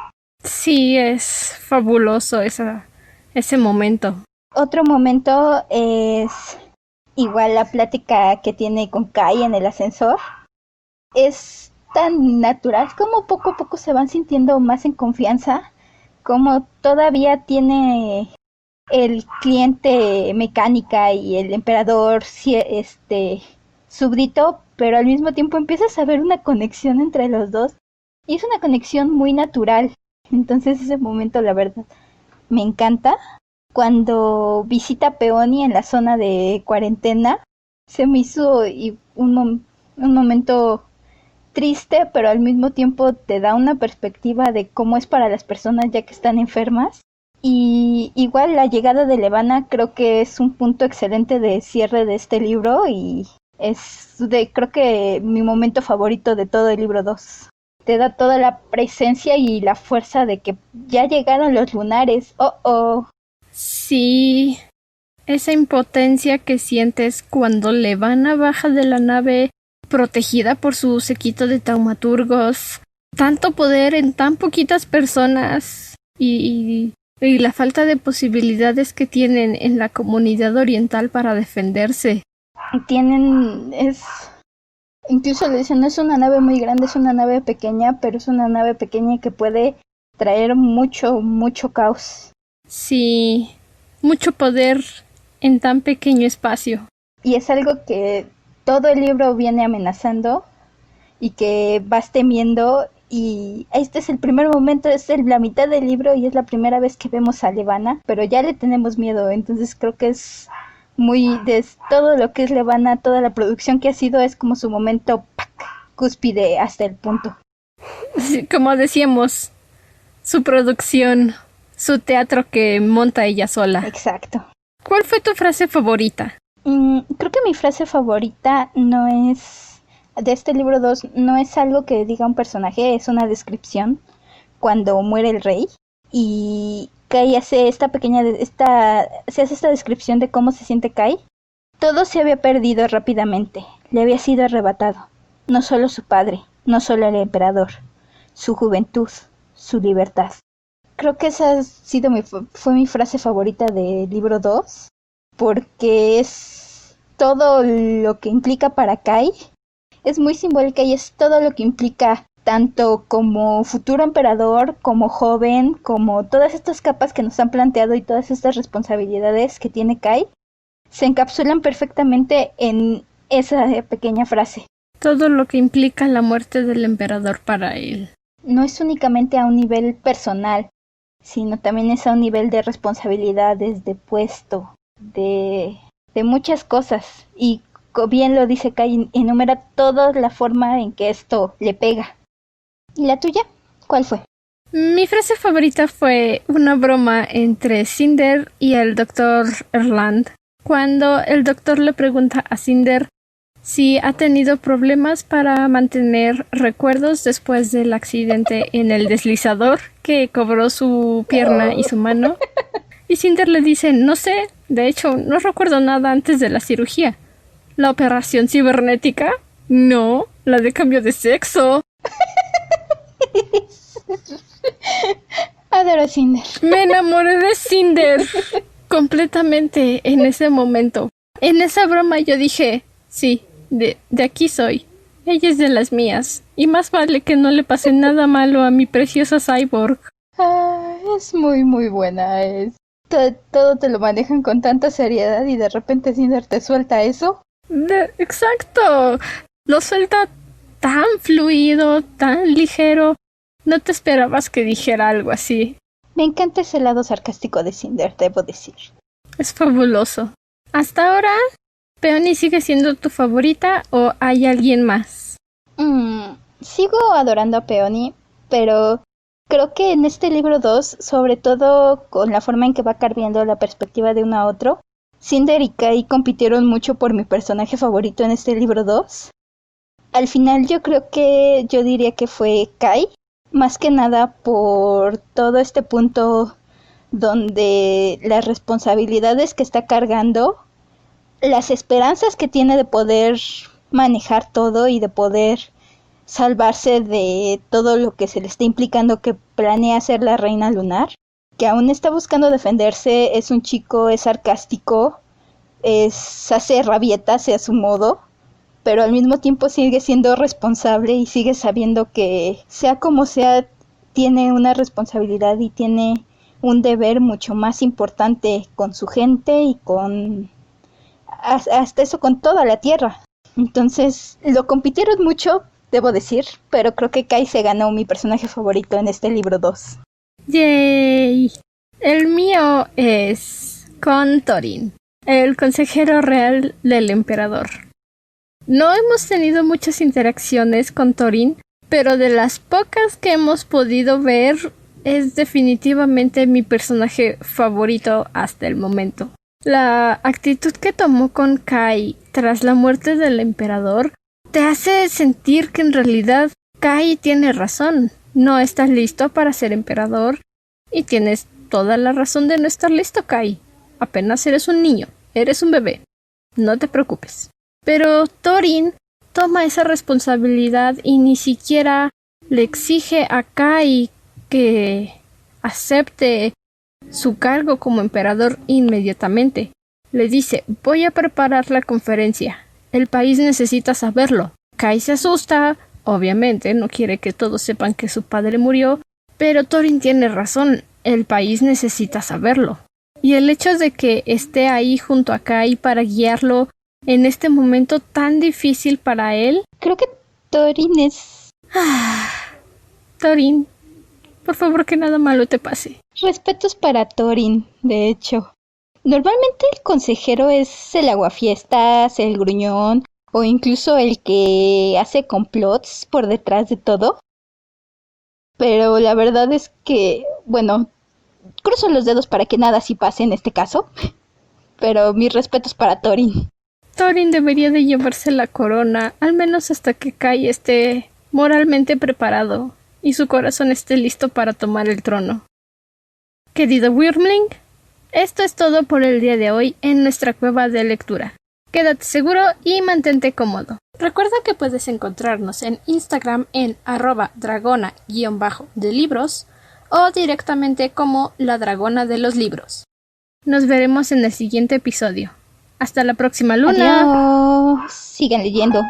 Sí, es fabuloso ese momento. Otro momento es igual la plática que tiene con Kai en el ascensor. Es tan natural como poco a poco se van sintiendo más en confianza, como todavía tiene el cliente mecánica y el emperador súbdito, pero al mismo tiempo empiezas a ver una conexión entre los dos y es una conexión muy natural. Entonces ese momento la verdad me encanta. Cuando visita a Peony en la zona de cuarentena, se me hizo un momento triste, pero al mismo tiempo te da una perspectiva de cómo es para las personas ya que están enfermas. Y igual la llegada de Levana creo que es un punto excelente de cierre de este libro y creo que mi momento favorito de todo el libro 2. Te da toda la presencia y la fuerza de que ya llegaron los lunares. Oh. Sí, esa impotencia que sientes cuando Levana baja de la nave protegida por su séquito de taumaturgos. Tanto poder en tan poquitas personas y la falta de posibilidades que tienen en la comunidad oriental para defenderse. Incluso le dicen, no es una nave muy grande, es una nave pequeña, pero es una nave pequeña que puede traer mucho caos. Sí, mucho poder en tan pequeño espacio. Y es algo que todo el libro viene amenazando y que vas temiendo. Y este es el primer momento, la mitad del libro y es la primera vez que vemos a Levana, pero ya le tenemos miedo, entonces creo que es de todo lo que es Levana, toda la producción que ha sido es como su momento cúspide hasta el punto. Sí, como decíamos, su producción, su teatro que monta ella sola. Exacto. ¿Cuál fue tu frase favorita? Creo que mi frase favorita de este libro 2 no es algo que diga un personaje, es una descripción cuando muere el rey y Kai hace se hace esta descripción de cómo se siente Kai. Todo se había perdido rápidamente, le había sido arrebatado, no solo su padre, no solo el emperador, su juventud, su libertad. Creo que fue mi frase favorita del libro 2 porque es todo lo que implica para Kai. Es muy simbólica y es todo lo que implica tanto como futuro emperador, como joven, como todas estas capas que nos han planteado y todas estas responsabilidades que tiene Kai, se encapsulan perfectamente en esa pequeña frase. Todo lo que implica la muerte del emperador para él. No es únicamente a un nivel personal, sino también es a un nivel de responsabilidades, de puesto, de muchas cosas. Y bien lo dice Kai, enumera toda la forma en que esto le pega. ¿Y la tuya? ¿Cuál fue? Mi frase favorita fue una broma entre Cinder y el Dr. Erland. Cuando el doctor le pregunta a Cinder si ha tenido problemas para mantener recuerdos después del accidente en el deslizador que cobró su pierna y su mano. Y Cinder le dice, no sé, de hecho, no recuerdo nada antes de la cirugía. ¿La operación cibernética? No, la de cambio de sexo. Adoro a Cinder. Me enamoré de Cinder completamente en ese momento. En esa broma yo dije, sí, de aquí soy. Ella es de las mías. Y más vale que no le pase nada malo a mi preciosa cyborg. Es muy, muy buena. Todo te lo manejan con tanta seriedad y de repente Cinder te suelta eso. Exacto. Lo suelta tan fluido, tan ligero. No te esperabas que dijera algo así. Me encanta ese lado sarcástico de Cinder, debo decir. Es fabuloso. Hasta ahora, ¿Peony sigue siendo tu favorita o hay alguien más? Sigo adorando a Peony, pero creo que en este libro 2, sobre todo con la forma en que va cambiando la perspectiva de uno a otro, Cinder y Kai compitieron mucho por mi personaje favorito en este libro 2. Al final yo diría que fue Kai, más que nada por todo este punto donde las responsabilidades que está cargando, las esperanzas que tiene de poder manejar todo y de poder salvarse de todo lo que se le está implicando que planea ser la reina lunar, que aún está buscando defenderse, es un chico, es sarcástico, hace rabietas a su modo, pero al mismo tiempo sigue siendo responsable y sigue sabiendo que sea como sea, tiene una responsabilidad y tiene un deber mucho más importante con su gente y con hasta eso con toda la tierra. Entonces lo compitieron mucho, debo decir, pero creo que Kai se ganó mi personaje favorito en este libro 2. ¡Yay! El mío es con Thorin, el consejero real del emperador. No hemos tenido muchas interacciones con Thorin, pero de las pocas que hemos podido ver, es definitivamente mi personaje favorito hasta el momento. La actitud que tomó con Kai tras la muerte del emperador te hace sentir que en realidad Kai tiene razón. No estás listo para ser emperador y tienes toda la razón de no estar listo, Kai. Apenas eres un niño, eres un bebé. No te preocupes. Pero Thorin toma esa responsabilidad y ni siquiera le exige a Kai que acepte su cargo como emperador inmediatamente. Le dice, voy a preparar la conferencia. El país necesita saberlo. Kai se asusta, obviamente, no quiere que todos sepan que su padre murió, pero Thorin tiene razón, el país necesita saberlo. Y el hecho de que esté ahí junto a Kai para guiarlo en este momento tan difícil para él. Creo que Thorin es... Thorin, por favor que nada malo te pase. Respetos para Thorin, de hecho. Normalmente el consejero es el aguafiestas, el gruñón, o incluso el que hace complots por detrás de todo. Pero la verdad es que, bueno, cruzo los dedos para que nada así pase en este caso. Pero mis respetos para Thorin. Thorin debería de llevarse la corona, al menos hasta que Kai esté moralmente preparado y su corazón esté listo para tomar el trono. Querido Wyrmling, esto es todo por el día de hoy en nuestra cueva de lectura. Quédate seguro y mantente cómodo. Recuerda que puedes encontrarnos en Instagram en @dragona_de libros o directamente como la dragona de los libros. Nos veremos en el siguiente episodio. Hasta la próxima luna. Adiós. Sigan leyendo.